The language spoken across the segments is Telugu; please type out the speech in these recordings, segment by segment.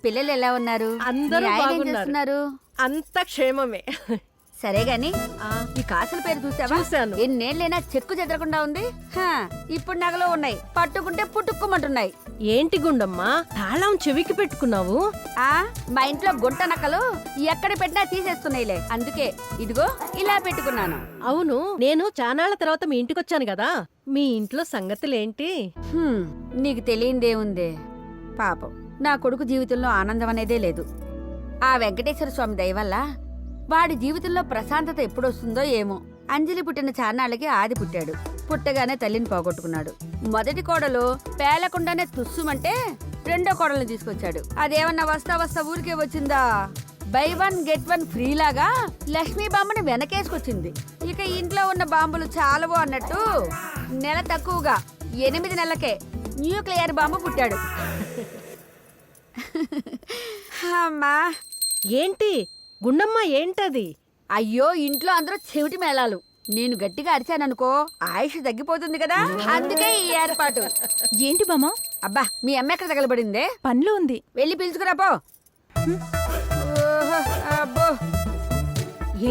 పిల్లలు ఎలా ఉన్నారు? అందరూ మీ ఆయన ఏం బాగున్నారు. చేస్తున్నారు? అంత క్షేమమే. సరే గాని ఈ కాసుల పేరు చూసావా? చూశాను. ఎన్నేళ్ళైనా చెక్కు చెదరకుండా ఉంది. ఇప్పుడు నగలో ఉన్నాయి, పట్టుకుంటే పుట్టుకోమంటున్నాయి. ఏంటి గుండమ్మా తాళం చెవికి పెట్టుకున్నావు? మా ఇంట్లో గుంట నక్కలు ఎక్కడ పెట్టినా తీసేస్తున్నాయిలే, అందుకే ఇదిగో ఇలా పెట్టుకున్నాను. అవును, నేను చానాళ్ల తర్వాత మీ ఇంటికి వచ్చాను కదా, మీ ఇంట్లో సంగతులేంటి? నీకు తెలియందేముందే, పాపం నా కొడుకు జీవితంలో ఆనందం అనేదే లేదు. ఆ వెంకటేశ్వర స్వామి దయ వల్ల వాడి జీవితంలో ప్రశాంతత ఎప్పుడొస్తుందో ఏమో. అంజలి పుట్టిన చాన్నాళ్ళకి ఆది పుట్టాడు. పుట్టగానే తల్లిని పోగొట్టుకున్నాడు. మొదటి కోడలు పేలకుండానే తుస్సుమంటే రెండో కోడల్ని తీసుకొచ్చాడు. అదేమన్నా వస్తా ఊరికే వచ్చిందా? బై 1 get 1 ఫ్రీ లాగా లక్ష్మీ బాంబుని వెనకేసుకొచ్చింది. ఇక ఇంట్లో ఉన్న బాంబులు చాలవు అన్నట్టు నెల తక్కువగా 8 నెలలకే న్యూక్లియర్ బాంబు పుట్టాడు. అమ్మా ఏంటి గుండమ్మ ఏంటది? అయ్యో, ఇంట్లో అందరూ చెవిటి మేళాలు. నేను గట్టిగా అరిచాననుకో ఆయుష్ తగ్గిపోతుంది కదా, అందుకే ఈ ఏర్పాటు. ఏంటి బామ్మ? అబ్బా, మీ అమ్మ ఎక్కడ తగలబడిందే? పనిలో ఉంది, వెళ్ళి పిలుచుకురాపో. అబ్బో,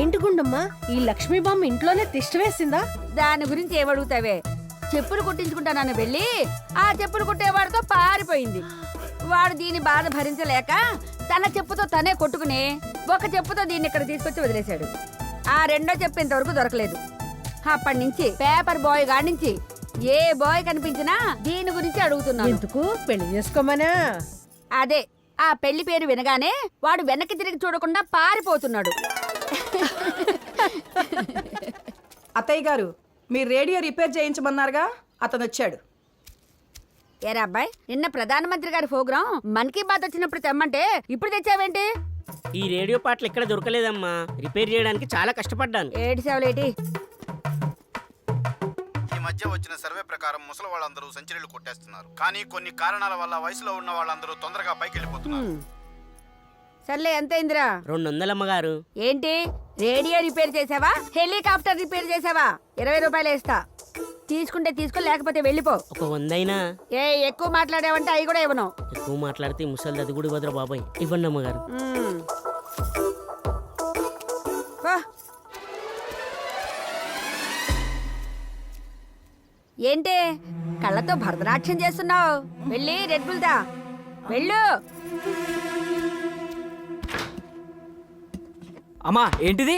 ఏంటి గుండమ్మ ఈ లక్ష్మీ బామ్మ ఇంట్లోనే తిష్ట వేసిందా? దాని గురించి ఏమడుగుతావే? చెప్పులు కుట్టించుకుంటానని వెళ్ళి ఆ చెప్పులు కుట్టేవాడితో పారిపోయింది. వాడు దీని బాధ భరించలేక తన చెప్పుతో తనే కొట్టుకుని ఒక చెప్పుతో దీన్ని ఇక్కడ తీసుకొచ్చి వదిలేశాడు. ఆ రెండో చెప్పు ఇంతవరకు దొరకలేదు. అప్పటి నుంచి పేపర్ బాయ్ గాడి నుంచి ఏ బాయ్ కనిపించినా దీని గురించి అడుగుతున్నాను. ఎందుకు పెళ్లి చేసుకోమనా? అదే, ఆ పెళ్లి పేరు వినగానే వాడు వెనక్కి తిరిగి చూడకుండా పారిపోతున్నాడు. అత్తయ్య గారు, మీరు రేడియో రిపేర్ చేయించమన్నారుగా, అతను వచ్చాడు. ఏరా అబ్బాయి, నిన్న ప్రధానమంత్రి గారి ప్రోగ్రాం మన్ కీ బాత్ వచ్చినప్పుడు తెమ్మంటే ఇప్పుడు తెచ్చావేంటి? ఈ రేడియో పాటలు ఇక్కడ దొరకలేదమ్మా, రిపేర్ చేయడానికి చాలా కష్టపడ్డాను. ఏడిసేవలేటి? ఈ మధ్య వచ్చిన సర్వే ప్రకారం ముసలి వాళ్ళందరూ సెంచరీలు కొట్టేస్తున్నారు. కానీ కొన్ని కారణాల వల్ల వయసులో ఉన్న వాళ్ళందరూ తొందరగా పైకి వెళ్ళిపోతున్నారు. సర్లే, ఎంతైందిరా? 200 అమ్మగారు. ఏంటి, రేడియో రిపేర్ చేసావా, హెలికాప్టర్ రిపేర్ చేసావా? 20 రూపాయలు వేస్తా. తీసుకుంటే తీసుకో, లేకపోతే వెళ్ళిపో. ఒక 100 అయినా? ఎక్కువ మాట్లాడావంటే అవి కూడా ఇవ్వను. ఎక్కువ మాట్లాడితే ముసలి అది కూడా ఇవ్వదురా బాబాయ్. ఇవ్వండి అమ్మగారు. ఏంటి కళ్ళతో భరతనాట్యం చేస్తున్నావు? వెళ్ళి రెడ్ బుల్ దా, వెళ్ళు. అమ్మా, ఏంటిది?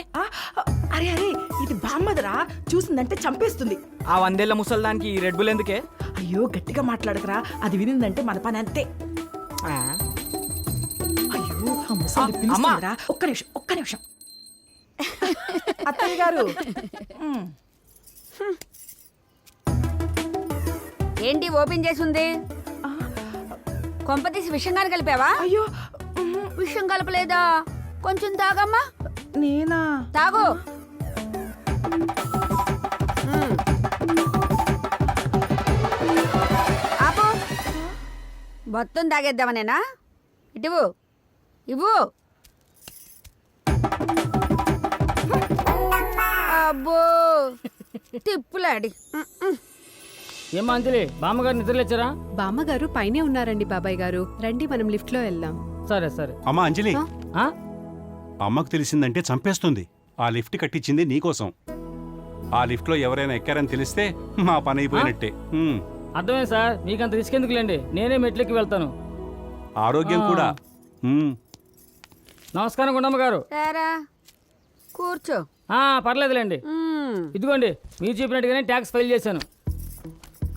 అరే అరే, ఇది బామ్మదరా, చూసిందంటే చంపేస్తుంది. ఆ 100 ఏళ్ల ముసల్దానికి ఈ రెడ్ బుల్ ఎందుకే? అయ్యో, గట్టిగా మాట్లాడకరా, అది వినిందంటే మన పని అంతే. అయ్యో, ఆ ముసలి పిలుస్తుందిరా. ఒక్క నిమిషం అత్తయ్య గారు. ఏంటి ఓపెన్ చేసి ఉంది? కొంపతీసి విషంగాని కలిపావా? అయ్యో, విషం కలపలేదా? కొంచెం తాగమ్మా. నేనా? తాగు. ఆపు. మొత్తం తాగేద్దామనేనా? ఇటువు, ఇవ్వు. అబ్బో, తిప్పులాడి. ఏమా అంజలి, బామ్మగారు నిద్రలేచారా? బామ్మగారు పైనే ఉన్నారండి బాబాయ్ గారు, రండి మనం లిఫ్ట్ లో వెళ్దాం. సరే సరే. అమ్మా అంజలి, అమ్మకు తెలిసిందంటే చంపేస్తుంది. ఆ లిఫ్ట్ కట్టించింది నీకోసం. ఆ లిఫ్ట్ లో ఎవరైనా ఎక్కారని తెలిస్తే మా పని అయిపోయినట్టే. అర్థమైంది సార్, మీకంత రిస్క్ ఎందుకులేండి, నేనే మెట్లెక్కి వెళ్తాను. ఆరోగ్యం కూడా. నమస్కారం గుండమ్మ గారు. కూర్చో. పర్లేదులేండి. ఇదిగోండి, మీరు చెప్పినట్టుగానే ట్యాక్స్ ఫైల్ చేశాను.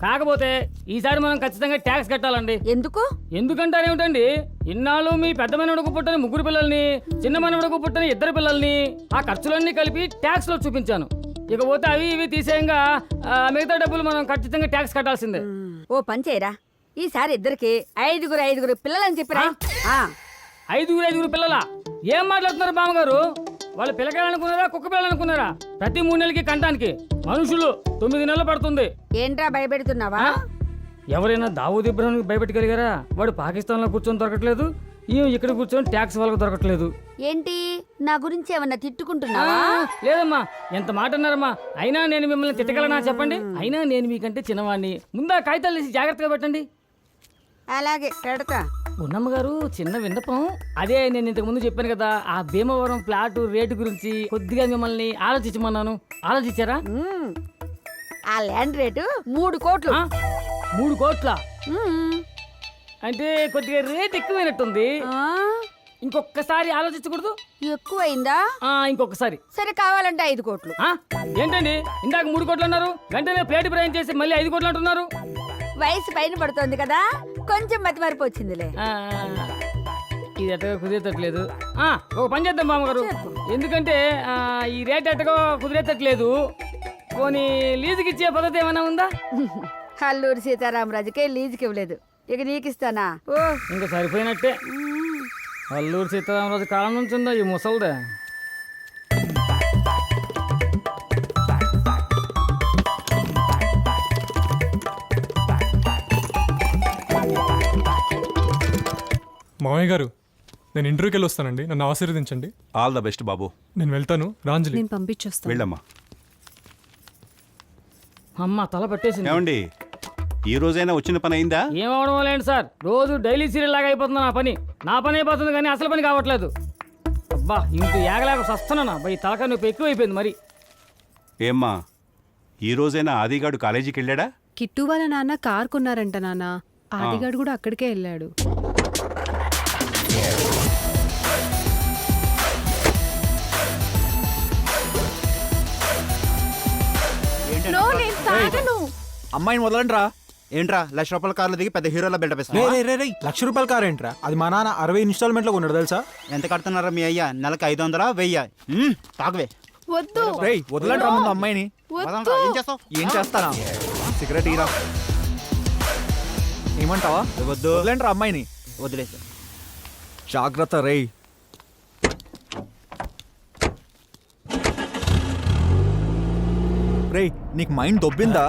కాకపోతే ఈసారి మనం ఖచ్చితంగా ట్యాక్స్ కట్టాలండి. ఎందుకు? ఎందుకంటారేమిటండి, ఇన్నాళ్ళు మీ పెద్ద మనవడకు పుట్టిన 3 పిల్లల్ని, చిన్న మనవడకు పుట్టిన 2 పిల్లల్ని ఆ ఖర్చులన్నీ కలిపి ట్యాక్స్ లో చూపించాను. ఇకపోతే అవి ఇవి తీసేయంగా మిగతా డబ్బులు మనం ఖచ్చితంగా ట్యాక్స్ కట్టాల్సిందే. ఓ పని చేయరా, ఈసారి ఇద్దరికి 5 పిల్లలని చెప్పిరా. 5 పిల్లలా? ఏం మాట్లాడుతున్నారు బామ్మగారు? వాళ్ళు పిల్లకాయలనుకున్నారా, కుక్క పిల్లలనుకున్నారా? ప్రతి 3 నెలలకి కంటానికి మనుషులు 9 నెలలు పడుతుంది. ఏంట్రా భయపెడుతున్నావా? ఎవరైనా దావూద్ ఇబ్రాహింకి భయపెట్టగలిగారా? వాడు పాకిస్తాన్ లో కూర్చొని దొరకట్లేదు, ఇక్కడ కూర్చొని ట్యాక్స్ వాళ్ళకు దొరకట్లేదు. ఏంటి, నా గురించి ఏమన్నా తిట్టుకుంటున్నావా? లేదమ్మా, ఎంత మాట అన్నారమ్మా. అయినా నేను మిమ్మల్ని తిట్టగలనా చెప్పండి? అయినా నేను మీకంటే చిన్నవాడిని. ముందా కాగితాలు తీసి జాగ్రత్తగా పెట్టండి. అలాగే పెడతా. ఉన్నమ్మ గారు చిన్న విన్నపం. అదే నేను ఇంతకు ముందు చెప్పాను కదా, ఆ భీమవరం ఫ్లాట్ రేటు గురించి కొద్దిగా మిమ్మల్ని ఆలోచించమన్నాను. ఆలోచించారా? మ్మ్. ఆ ల్యాండ్ రేటు 3 కోట్లు. 3 కోట్ల మ్మ్. అంటే కొద్దిగా రేట్ ఎక్కువైనట్టుంది. ఆ, ఇంకొకసారి ఆలోచించకూడదు? ఎక్కువైందా? ఇంకొకసారి. సరే కావాలంటే 5 కోట్లు. ఆ? ఏంటండి ఇందాక 3 కోట్లు అన్నారు, వెంటనే ప్లేట్ ప్రయాణం చేసి మళ్ళీ 5 కోట్లు అంటున్నారు. వయసు పైన పడుతోంది కదా, కొంచెం మతి మరపు వచ్చిందిలే. ఆ, ఇది ఎట్టగా కుదిరేటట్లేదు. ఒక పని చేద్దాం మామగారు, ఎందుకంటే ఈ రేట్ ఎట్టగా కుదిరేటట్లేదు. పోనీ లీజుకి ఇచ్చే పద్ధతి ఏమైనా ఉందా? అల్లూరి సీతారామరాజుకే లీజుకి ఇవ్వలేదు, ఇక నీకిస్తానా? ఓ ఇంకా సరిపోయినట్టే. అల్లూరు సీతారామరాజు కాలం నుంచి ఉందా ఈ ముసల్దా? మామయ్య గారు, నేను ఇంటర్వ్యూకి వెళ్ళి వస్తానండి, నన్ను ఆశీర్వదించండి. ఆల్ ద బెస్ట్ బాబు. నేను వెళ్తాను. రాంజలి. నేను పంపించొస్తాను. వెళ్ళమ్మా. అమ్మ తల పట్టేసింది. ఏమండి, ఈ రోజైనా వచ్చిన పని అయిందా? ఏమవడం లేండి సార్, రోజు డైలీ సీరియల్ లాగా అయిపోతుంది నా పని అయిపోతుంది కానీ అసలు పని కావట్లేదు. అబ్బా ఇంత ఏగలేక వస్తున్నానా ఈ తలకాయ నొప్పి ఎక్కువ అయిపోయింది మరి. ఏమ్మా, ఈ రోజైనా ఆదిగాడు కాలేజీకి వెళ్ళాడా? కిట్టు వాళ్ళ నాన్న కార్ కొన్నారంట నాన్న. ఆదిగాడు కూడా అక్కడికే వెళ్ళాడు. అమ్మాయిని వదలండి రా. ఏంట్రా 1,00,000 రూపాయల కార్లు దిగి పెద్ద హీరోలా బిల్డప్ రే ఇస్తున్నా? రే రే రే, 1,00,000 రూపాయల కార్ ఏంట్రా? అది మా నాన్న 60 ఇన్స్టాల్మెంట్లో కొన్నాడు తెలుసా? ఎంత కడుతున్నారా మీ అయ్యా? నెలకు 500, 1000. తాగవే. వద్దు రేయ్ వదలండి రా ముందు అమ్మాయిని. వదలరా, ఏం చేస్తావు? ఏం చేస్తానా? సిగరెట్ ఇరా. ఏమంటావా? వద్దు. వదలండి రా అమ్మాయిని. వదిలేసా. జాగ్రత్త రేయ్. రేయ్ నీకు మైండ్ దొబ్బిందా?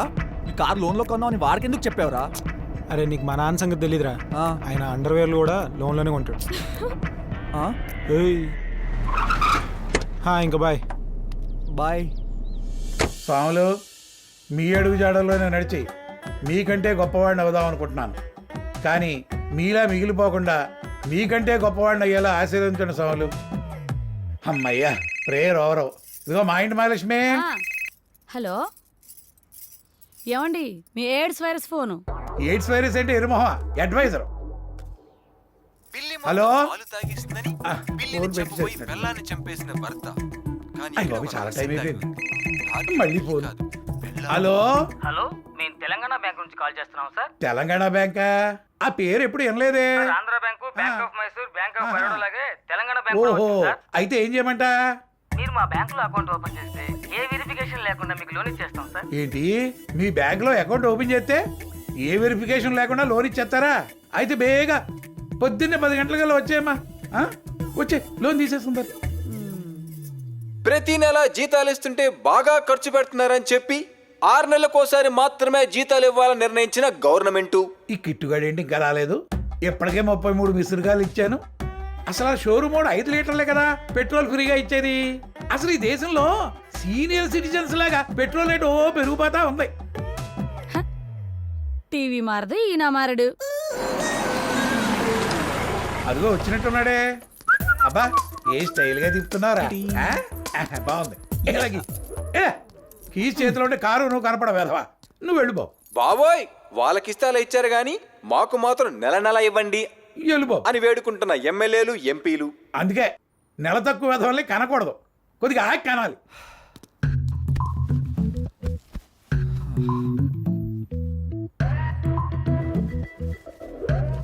ఈ కార్ లోన్లో కొన్నావు అని వాడికెందుకు చెప్పావురా? అరే నీకు మా నాన్న సంగతి తెలీదురా. ఆ, ఆయన అండర్వేర్లు కూడా లోన్లోనే కొంటాడు. ఆ? ఏయ్. ఇంకా బాయ్. బాయ్. స్వాములు, మీ అడుగు జాడల్లోనే నడిచి మీకంటే గొప్పవాడిని అవుదాం అనుకుంటున్నాను. కానీ మీలా మిగిలిపోకుండా మీకంటే గొప్పవాడిని అయ్యేలా ఆశీర్వదించండి స్వాములు. అమ్మయ్యా, ప్రేయర్ ఓవర్. ఇదిగో మా ఇంటి మహాలక్ష్మి. హలో ఏమండి, మీ AIDS virus phone. AIDS virus అంటే ఎరుమోహ అడ్వైజర్. హలో, ఫోన్ పెట్టి చేస్తున్నాడు. అయ్య బాబు, చాలా టైం అయిపోయింది. మళ్ళీ ఫోన్. హలో, హలో, మేము తెలంగాణ బ్యాంక్ నుంచి కాల్ చేస్తున్నాం సార్. తెలంగాణ బ్యాంకా? ఆ పేరు ఎప్పుడు వినలేదే. Andhra bank, bank of Mysore, bank of Baroda లాగే తెలంగాణ ఓహో, అయితే ఏం చేయమంటా? మీరు మా బ్యాంకులో అకౌంట్ ఓపెన్ చేస్తే ఏ వెరిఫికేషన్ లేకుండా మీకు లోన్ ఇచ్చేస్తాం సార్. ఏంటి, మీ బ్యాంక్ లో అకౌంట్ ఓపెన్ చేస్తే ఏ వెరిఫికేషన్ లేకుండా లోన్ ఇచ్చేస్తారా? అయితే బేగా పొద్దున్నే 10 గంటలకల్లా వచ్చేయమ్మా. వచ్చే లోన్ తీసేసుకుంటారు. ప్రతి నెల జీతాలు ఇస్తుంటే బాగా ఖర్చు పెడుతున్నారని చెప్పి 6 నెలలకోసారి మాత్రమే జీతాలు ఇవ్వాలని నిర్ణయించిన గవర్నమెంట్. ఈ కిట్టుగాడు ఏంటి ఇంకా రాలేదు? ఎప్పటికే 33 మిస్రుగాలు ఇచ్చాను. అసలు ఆ షోరూమ్ 5 లీటర్లే కదా పెట్రోల్ ఫ్రీగా ఇచ్చేది. అసలు ఈ దేశంలో సీనియర్ సిటిజన్స్ లాగా పెట్రోల్ రేటు పెరిగిపోతా ఉంది. టీవీ మారదు, ఈయన మారడు. అదిగో వచ్చినట్టున్నాడే. అబ్బా, ఏ స్టైల్ గా తిప్పుతున్నారా? బాగుంది. కీస్ చేతిలో ఉంటే కారు నువ్వు కనపడవేదవా. నువ్వు వెళ్ళిపో బాబోయ్, వాళ్ళకిస్తాలా ఇచ్చారు గాని మాకు మాత్రం నెల నెల ఇవ్వండి వెళ్ళిపో అని వేడుకుంటున్న ఎమ్మెల్యేలు, ఎంపీలు. అందుకే నెల తక్కువ వేదవాళ్ళని కనకూడదు, కొద్దిగా ఆగి కనాలి.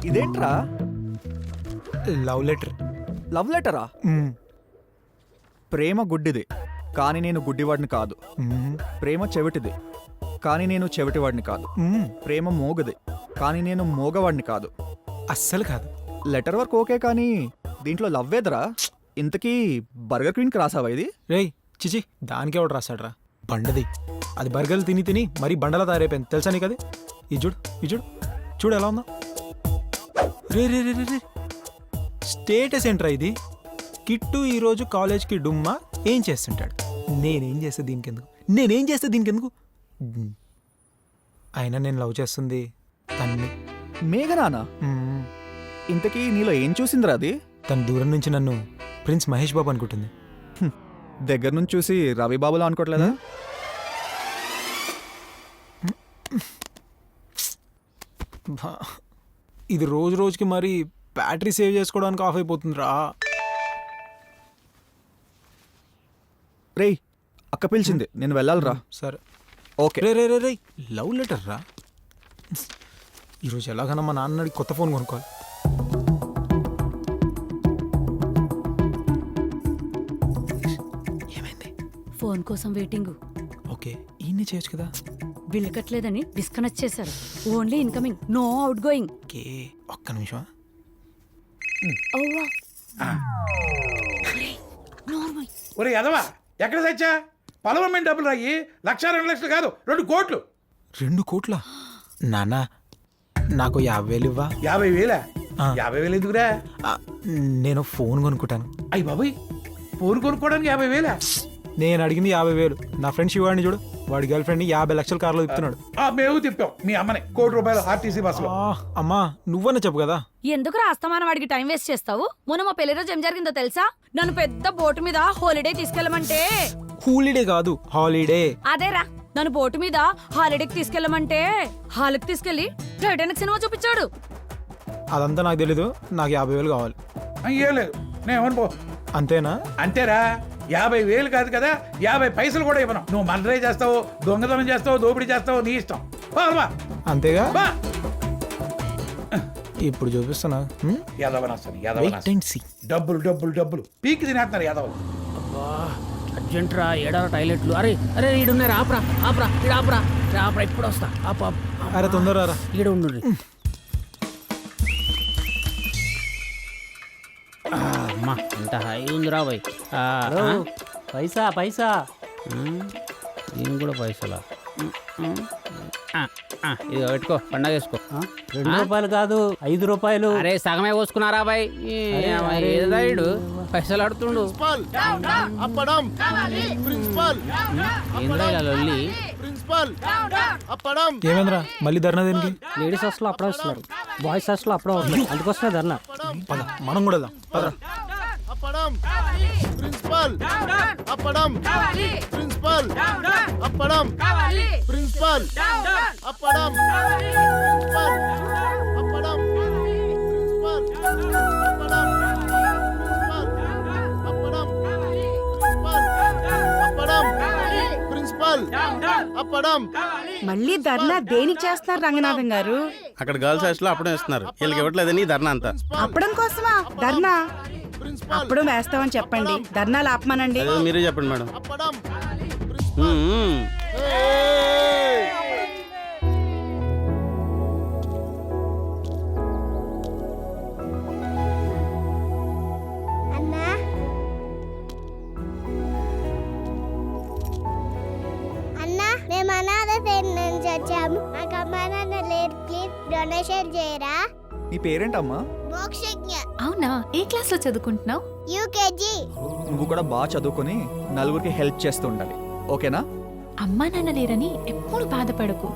ఇదేంట్రా? Love letter. లవ్ లెటరా? ప్రేమ గుడ్డిది కానీ నేను గుడ్డివాడిని కాదు. ప్రేమ చెవిటిది కానీ నేను చెవిటివాడిని కాదు. ప్రేమ మోగది కానీ నేను మోగవాడిని కాదు. అస్సలు కాదు. లెటర్ వర్క్ ఓకే కానీ దీంట్లో లవ్ ఏదరా? ఇంతకీ బర్గర్ క్వీన్కి రాసావా ఇది? రేయ్ చిచి, దానికి ఎవడు రాశాడ్రా? బండది. అది బర్గర్లు తిని తిని మరీ బండలా తయారైపోయింది తెలుసా నీకు? అది ఈ చూడు, ఈ చూడు, చూడు ఎలా ఉందో. రే రే రే రే, స్టేటస్ ఏంట్రా ఇది? కిట్టు ఈరోజు కాలేజ్కి డుమ్మా ఏం చేస్తుంటాడు? నేనేం చేస్తే దీనికెందుకు? అయినా నేను లవ్ చేస్తుంది తన్ని. మేఘనానా? ఇంతకీ నీలో ఏం చూసిందిరా అది? తన దూరం నుంచి నన్ను ప్రిన్స్ మహేష్ బాబు అనుకుంటుంది. దగ్గర నుంచి చూసి రవిబాబులా అనుకోవట్లేదా? ఇది రోజు రోజుకి మరి బ్యాటరీ సేవ్ చేసుకోవడానికి ఆఫ్ అయిపోతుందిరా. రేయ్ అక్క పిలిచింది, నేను వెళ్ళాలిరా. సరే. ఓకే. రే రే రే రే లవ్ లెటర్ రా. ఈరోజు ఎలాగైనా మా నాన్నకి కొత్త ఫోన్ కొనుక్కోవాలి. ఏమైంది? ఫోన్ కోసం వెయిటింగ్. ఓకే ఈయన్ని చేయొచ్చు కదా. బిల్లు కట్టలేదని డిస్కనెక్ట్ చేశారు. Only incoming, no outgoing. Okay ఒక్క నిమిషం. ఒరే ఎదవా, ఎక్కడ తెచ్చా? పొలం డబ్బులు రాయి. 1,02,00,000 కాదు, 2 కోట్లు. 2 కోట్ల? నాన్న నాకు 50,000 ఇవ్వా. 50,000? ఆ. 50,000 ఎందుకురా? ఆ, నేను ఫోన్ కొనుక్కుంటాను. అయ్యి బాబాయ్, ఫోన్ కొనుక్కోవడానికి 50,000? నేను అడిగింది 50,000. నా ఫ్రెండ్ శివాడిని చూడు, వాడి గర్ల్ ఫ్రెండ్ని 50 లక్షల కార్లో తిప్పుతున్నాడు. మేము తిప్పాం మీ అమ్మని ₹1,00,00,000 ఆర్టీసీ బస్సులో. అమ్మా నువ్వన్నా చెప్పు కదా. ఎందుకు రాస్తామని వాడికి టైం వేస్ట్ చేస్తావు? మొన్న మా పెళ్లి రోజు ఏం జరిగిందో తెలుసా? నన్ను పెద్ద బోటు మీద హాలిడే తీసుకెళ్ళమంటే, హాలిడే కాదు హాలిడే. అదేరా నన్ను బోటు మీద హాలిడేకి తీసుకెళ్ళమంటే హాల్కి తీసుకెళ్లి టైటానిక్ సినిమా చూపించాడు. అదంతా నాకు తెలీదు. నాకు 50,000 కావాలి. ఏం లేదు, నేను పో. అంతేనా? అంతేరా. 50,000 కాదు కదా, 50 పైసలు కూడా ఇవ్వను. నువ్వు మర్డరే చేస్తావు, దొంగతనం చేస్తావు, దోపిడీ చేస్తావు, నీ ఇష్టం. అంతేగా? ఇప్పుడు చూపిస్తున్నా. డబ్బులు డబ్బులు డబ్బులు పీకి తినేస్తున్నారు యాదవ్. అర్జెంట్ రా, ఏడాల టాయిలెట్లు. అరే అరే ఈడున్నారు, ఆపరా ఆపరా, ఈడు ఆపరా ఆపరా, ఇప్పుడు వస్తా. ఆప అరే తొందర రా. ఈడ ఉండు. అమ్మా ఎంత హై ఉందిరా బాయ్. పైసా పైసా, దీని కూడా పైసలా? ఇది పెట్టుకో, పండగ వేసుకో. 2 రూపాయలు కాదు, 5 రూపాయలు. అరే సగమే పోసుకున్నారా బాయ్. ఏదాడు పైసలు ఆడుతుండు. ఏంద్రా ఇలా లొల్లి? ఏమేంద్రా మళ్ళీ ధర్నా దేనికి? లేడీస్ హాస్టల్ అప్పుడే వస్తున్నారు, బాయ్స్ హాస్టల్ అప్పుడే వస్తున్నారు, అందుకోసమే ధర్నా. పద మనం కూడా వెళ్దాం. పద. మళ్ళీ ధర్నా దేనికి చేస్తున్నారు రంగనాథం గారు? అక్కడ గర్ల్స్ హాస్టల్లో అప్పుడే ఇస్తున్నారు, వీళ్ళకి ఇవ్వట్లేదని ధర్నా అంతా. అప్పడం కోసమా ధర్నా? అప్పుడు వేస్తామని చెప్పండి, ధర్నాలు ఆపమానండి. మీరే చెప్పండి మేడం. మేము అనాథ నుంచి వచ్చాము, మాకు అమ్మా నాన్న లేరు, ప్లీజ్ డొనేషన్ చేయరా. నీ పేరేంటమ్మా? మోక్షజ్ఞ. అవునా, ఏ క్లాస్ లో చదువుకుంటున్నావు? యూకేజీ. నువ్వు కూడా బాగా చదువుకొని నలుగురికి హెల్ప్ చేస్తూ ఉండాలి, ఓకేనా? అమ్మా నాన్న లేరని ఎప్పుడు బాధపడకు.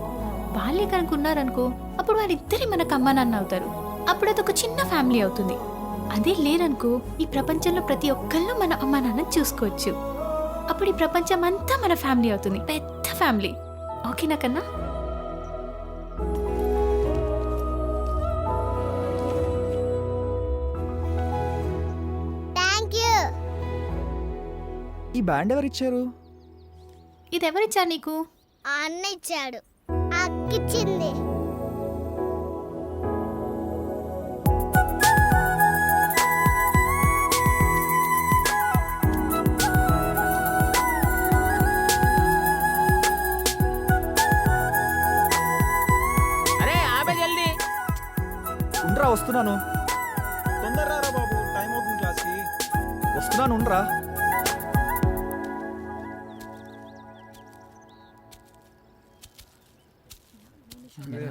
వాళ్ళే కనుకున్నారనుకో, అప్పుడు వాళ్ళిద్దరే మనకు అమ్మా నాన్న అవుతారు. అప్పుడు అదొక చిన్న ఫ్యామిలీ అవుతుంది. అదే లేరనుకో, ఈ ప్రపంచంలో ప్రతి ఒక్కళ్ళు మన అమ్మా నాన్న చూసుకోవచ్చు. అప్పుడు ఈ ప్రపంచం అంతా మన ఫ్యామిలీ అవుతుంది, పెద్ద ఫ్యామిలీ. ఓకేనా కన్నా? Thank you. ఈ బ్యాండ్ ఎవరిచ్చారు? ఇది ఎవరిచ్చారు నీకు? అన్న ఇచ్చాడు, అక్కిచ్చింది. అరే ఆపే జల్దీ. ఉండరా, వస్తున్నాను. తొందరరా రా బాబు, టైం అవుతుంది క్లాస్కి. వస్తున్నాను, ఉండరా.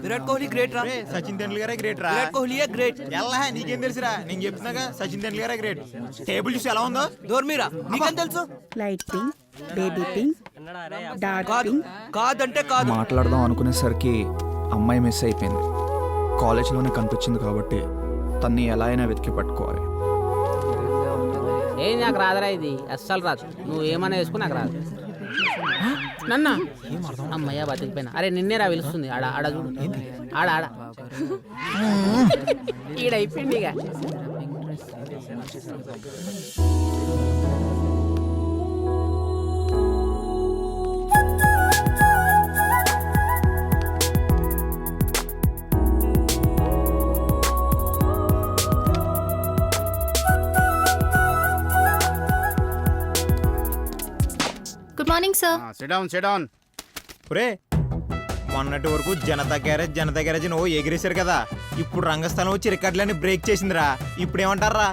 విరాట్ కోహ్లీ గ్రేట్ రా. సచిన్ టెండూల్కరే గ్రేట్ రా. విరాట్ కోహ్లీ గ్రేట్. ఎలా నీకేం తెలుసురా? నేను చెప్తున్నాగా, సచిన్ టెండూల్కరే గ్రేట్. టేబుల్ చూసి ఎలా ఉందో? దోర్మీరా, నీకేం తెలుసు? Light pink, baby pink, dark కాదు పింక్. కాదంటే కాదు. మాట్లాడదాం అనుకునేసరికి అమ్మాయి మిస్ అయిపోయింది. కాలేజ్లోనే కనిపించింది కాబట్టి తన్ని ఎలా అయినా వెతికి పట్టుకోవాలి. ఏం నాకు రాదురా ఇది, అస్సలు రాదు. నువ్వు ఏమైనా వేసుకో, నాకు రాదు. నన్న అమ్మయ్య బతికిపోయినా. అరే నిన్నేరా పిలుస్తుంది. ఆడ ఆడ చూడు, ఆడ ఆడ ఈడైపోయింది ఇక. Good morning sir. సిడౌన్. ఒరే మొన్నటి వరకు జనతా గ్యారేజ్ నువ్వు ఎగిరేశారు కదా, ఇప్పుడు రంగస్థలం వచ్చి రికార్డులన్నీ బ్రేక్ చేసిందిరా. ఇప్పుడు ఏమంటారా?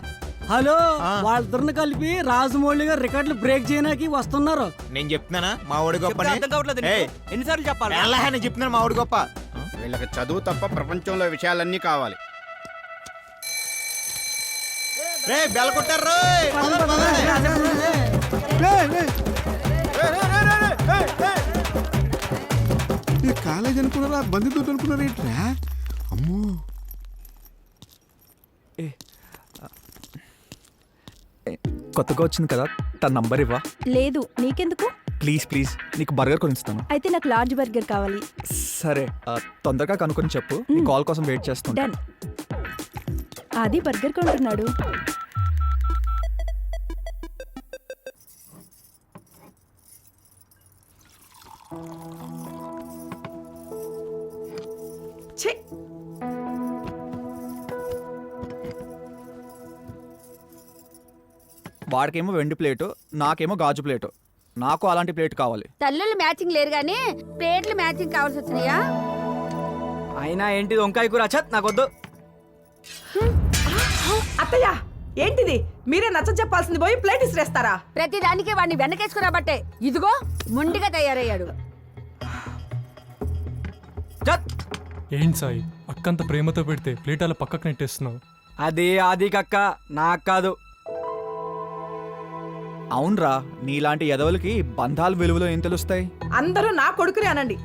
హలో, వాళ్ళిద్దరిని కలిపి రాజమౌళి గారు రికార్డులు బ్రేక్ చేయడానికి వస్తున్నారు. నేను చెప్తున్నానా మా ఓడి గొప్ప? ఎన్నిసార్లు చెప్పాలి? నేను చెప్తున్నాను మా ఓడి గొప్ప. వీళ్ళకి చదువు తప్ప ప్రపంచంలో విషయాలన్నీ కావాలి. రే బెల్ కొట్టారు. కాలేజ్ అనుకున్నారా, బంధుతో అనుకున్నారా ఏంట్రా? అమ్మో, కొత్తగా వచ్చింది కదా, తన నంబర్ ఇవ్వా? లేదు, నీకెందుకు? ప్లీజ్ నీకు బర్గర్ కొనిస్తాను. అయితే నాకు లార్జ్ బర్గర్ కావాలి. సరే, తొందరగా కనుక్కొని చెప్పు. నీ కాల్ కోసం వెయిట్ చేస్తుంటా. డన్. అది బర్గర్ కొంటున్నాడు. ఛీ, వాడికేమో వెండి ప్లేటు, నాకేమో గాజు ప్లేటు. నాకు అలాంటి ప్లేట్ కావాలి. తల్లులు మ్యాచింగ్ లేరు గానీ ప్లేట్లు మ్యాచింగ్ కావాల్సి వచ్చినాయా? అయినా ఏంటి వంకాయ కూర? చత్ నాకొద్దు. అత్తయ్య ఏంటిది? మీరే నచ్చ చెప్పాల్సింది పోయి ప్లేట్ ఇసిరేస్తారా? ప్రతి దానికి వాడిని వెనకేసుకురాబట్టే ఇదిగో ముండిగా తయారయ్యాడు. ఏంటి సాయి, అక్కంత ప్రేమతో పెడితే ప్లేట్ అలా పక్కకు నెట్టేస్తున్నావు? అది ఆది కక్క, నాకు కాదు. అవునరా, నీలాంటి ఎదవలకి బంధాల విలువలో ఏం తెలుస్తాయి? అందరూ నా కొడుకునే అనండి.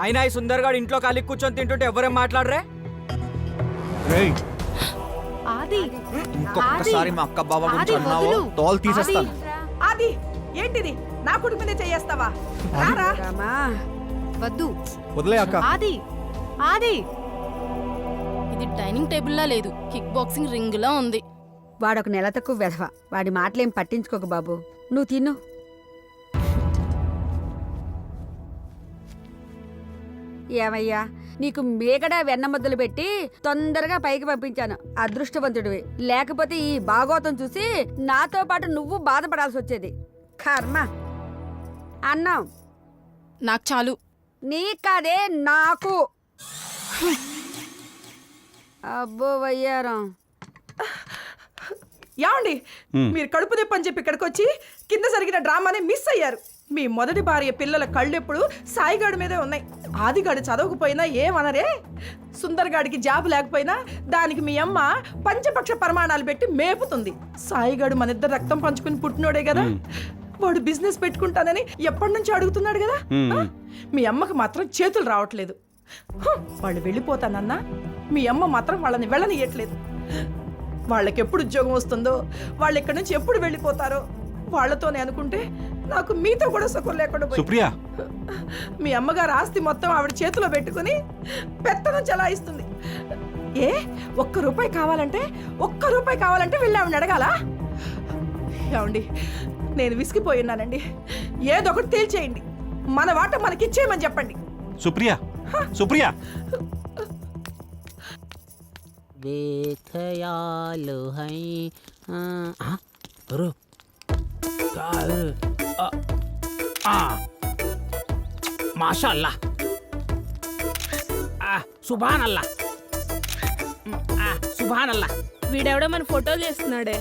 అయినా ఈ సుందర్ గారు ఇంట్లో ఖాళీ కూర్చొని తింటుంటే ఎవరేం మాట్లాడరే? రేయ్, ఆది, ఇంకొకసారి మా అక్క బావ గురించి అన్నావో తోలు తీసేస్తాను. ఆది ఏంటిది? నా కొడుకు మీదే చేయేస్తావా? రారా. రామా వద్దు. వదిలే అక్క. ఆది, ఆది, ఇది డైనింగ్ టేబుల్లా లేదు, కిక్ బాక్సింగ్ రింగ్ లా ఉంది. వాడొక నెల తక్కువ వెధవ. వాడి మాటలేం పట్టించుకోకు బాబు, నువ్వు తిను. ఏమయ్యా, నీకు మేగడ వెన్న ముద్దలు పెట్టి తొందరగా పైకి పంపించాను. అదృష్టవంతుడివి. లేకపోతే ఈ భాగవతం చూసి నాతో పాటు నువ్వు బాధపడాల్సి వచ్చేది. కర్మ. అన్నం నాకు చాలు. నీకు కాదే, నాకు. అబ్బో వయ్యారం. యాండి, మీరు కడుపు తెప్పని చెప్పి ఇక్కడికి వచ్చి కింద జరిగిన డ్రామాని మిస్ అయ్యారు. మీ మొదటి భార్య పిల్లల కళ్ళెప్పుడు సాయిగాడి మీదే ఉన్నాయి. ఆదిగాడు చదవకపోయినా ఏమనరే. సుందర్ గాడికి జాబ్ లేకపోయినా దానికి మీ అమ్మ పంచపక్ష ప్రమాణాలు పెట్టి మేపుతుంది. సాయిగాడు మన ఇద్దరు రక్తం పంచుకుని పుట్టినోడే కదా. వాడు బిజినెస్ పెట్టుకుంటానని ఎప్పటి నుంచి అడుగుతున్నాడు కదా. మీ అమ్మకి మాత్రం చేతులు రావట్లేదు. వాళ్ళు వెళ్ళిపోతానన్నా మీ అమ్మ మాత్రం వాళ్ళని వెళ్ళనియట్లేదు. వాళ్ళకి ఎప్పుడు ఉద్యోగం వస్తుందో, వాళ్ళు ఇక్కడి నుంచి ఎప్పుడు వెళ్ళిపోతారో వాళ్ళతోనే అనుకుంటే నాకు మీతో కూడా సుఖం లేకుండా సుప్రియ, మీ అమ్మగారు ఆస్తి మొత్తం ఆవిడ చేతిలో పెట్టుకుని పెత్తనం చలాయిస్తుంది. ఏ ఒక్క రూపాయి కావాలంటే వెళ్ళి ఆవిడ అడగాలా? ఏమండి, నేను విసిగిపోయినానండి. ఏదో ఒకటి తేల్చేయండి. మన వాట మనకిచ్చేయమని చెప్పండి. సుప్రియ ఖయాలు హై మాషా అల్లా, సుభాన్ అల్లా, సుభాన్ అల్లా. వీడెవడో మన ఫోటోలు చేస్తున్నాడే.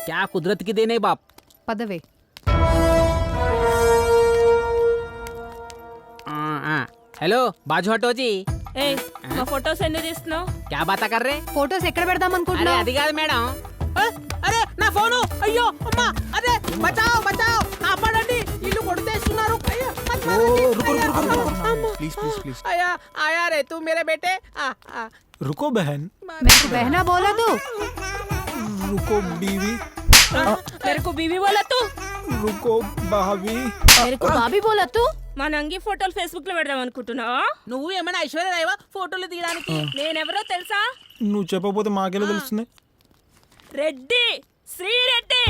క్యా కుదరత్ కి దేనే బాప్. పదవే. हेलो बाजू हटो जी. మా ఫోటోస్ ఎందుకు తీస్తున్నావు? क्या बात कर रहे? ఫోటోస్ ఎక్కడ పెడదాం अरे అనుకుంటున్నావు? అది కాదు మేడం. అరే నా ఫోను, అయ్యో అమ్మా, అరే బచాओ బచాओ, కాపాడండి, ఇల్లు కొట్టేస్తున్నారు. అయ్యో ప్లీజ్ ప్లీజ్ ప్లీజ్ आया आया रे तू मेरे बेटे रुको बहन, मेरे को बहना बोला तू रुको बीवी, मेरे को बीवी बोला तू रुको भाभी. मेरे को भाभी बोला तू మా నంగి ఫోటోలు ఫేస్బుక్ లో పెడదాం అనుకుంటున్నావా? నువ్వు ఏమైనా ఐశ్వర్య రాయవా ఫోటోలు తీయడానికి? నేనెవరో తెలుసా? నువ్వు చెప్పకపోతే మాకెలా తెలుస్తుంది? రెడ్డి, శ్రీరెడ్డి.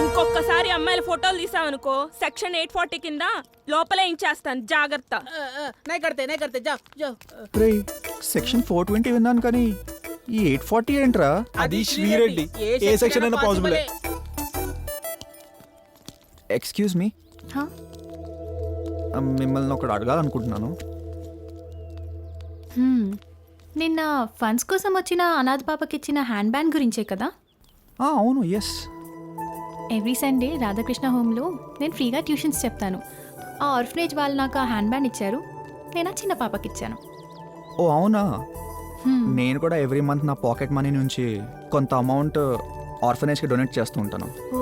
ఇంకొకసారి అమ్మాయిల ఫోటోలు తీసావనుకో సెక్షన్ 840 కింద లోపలే ఇంచేస్తాను, జాగ్రత్త. नहीं करते जा जा సెక్షన్ 420 విన్నాను కానీ ఈ 840 ఏంట్రా? అది శ్రీరెడ్డి. ఏ సెక్షన్ అయినా పాసిబుల్. ఎక్స్క్యూజ్ మీ, మిమ్మల్ని ఒకటి అడగాలనుకుంటున్నాను. నిన్న ఫండ్స్ కోసం వచ్చిన అనాథ పాపకి ఇచ్చిన హ్యాండ్ బ్యాగ్ గురించే కదా? అవును, ఎస్. ఎవ్రీ సండే రాధాకృష్ణ హోమ్లో నేను ఫ్రీగా ట్యూషన్స్ చెప్తాను. ఆ ఆర్ఫనేజ్ వాళ్ళు నాకు ఆ హ్యాండ్ బ్యాగ్ ఇచ్చారు, నేను ఆ చిన్న పాపకి ఇచ్చాను. ఓ అవునా? నేను కూడా ఎవ్రీ మంత్ నా పాకెట్ మనీ నుంచి కొంత అమౌంట్ ఆర్ఫనేజ్కి డొనేట్ చేస్తూ ఉంటాను. ఓ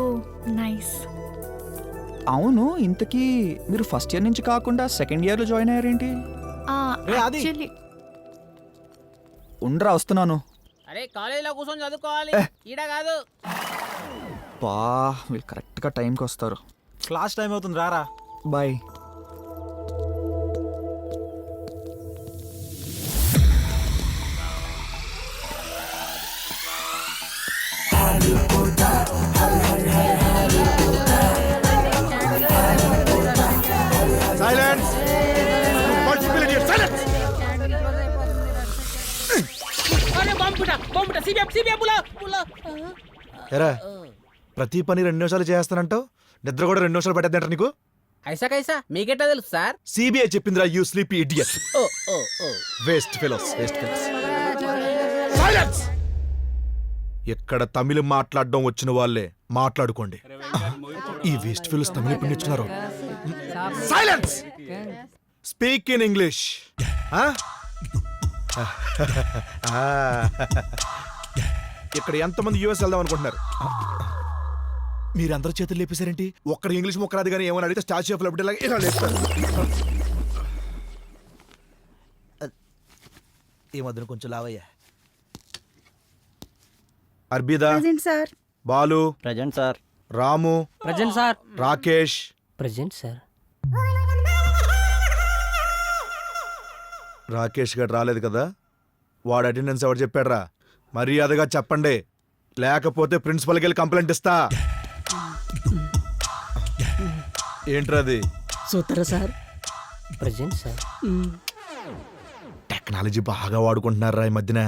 నైస్. అవును, ఇంతకీ మీరు ఫస్ట్ ఇయర్ నుంచి కాకుండా సెకండ్ ఇయర్లో జాయిన్ అయ్యారేంటి? యాక్చువల్లీ ఉండరా, వస్తున్నాను. అరే కాలేజీలో కూర్చొని చదువుకోవాలి, ఈడ కాదు. బా, వీళ్ళు కరెక్ట్గా టైంకి వస్తారు. క్లాస్ టైం అవుతుంది, రారా. బాయ్. సైలెన్స్, అరే బాంబుటా సిబిఐ బులా. ఎరా, ప్రతి పని 2 నిమిషాలు చేస్తానంటావు, నిద్ర కూడా 2 నిమిషాలు పట్టేద్దంట నీకు. ఐసా కైసా మీకెట్టా తెలుసు సార్? సిబిఐ చెప్పిందిరా, you sleepy idiot. Oh oh oh waste fellows, waste fellows. Silence. ఎక్కడ తమిళ మాట్లాడడం వచ్చిన వాళ్ళే మాట్లాడుకోండి. ఈ వేస్ట్ ఫెలోస్ తమిళ ఎప్పుడు నేర్చుకున్నారు? సైలెన్స్. Speak in English. ఇక్కడ ఎంతమంది యూఎస్ వెళ్దాం అనుకుంటున్నారు? మీరందరూ చేతులు లేపేశారేంటి? ఒక్కడ ఇంగ్లీష్ మొక్క రాదు కానీ ఏమని అడిగితే స్టాచ్యూ ఆఫ్ లిబర్టీ లాగా ఇలా లేపుతారు. ఏమద్దు కొంచెం లావయ్యా. అర్బిదా sir. Balu present sir. Ramu present sir. Rakesh present sir. Rakesh గారు రాలేదు కదా, వాడు అటెండెన్స్ ఎవరు చెప్పాడ్రా? మర్యాదగా చెప్పండి, లేకపోతే ప్రిన్సిపల్కి వెళ్ళి కంప్లైంట్ ఇస్తా. ఏంట్రది? సూత్ర సార్. Present sir. టెక్నాలజీ బాగా వాడుకుంటున్నారా ఈ మధ్యన,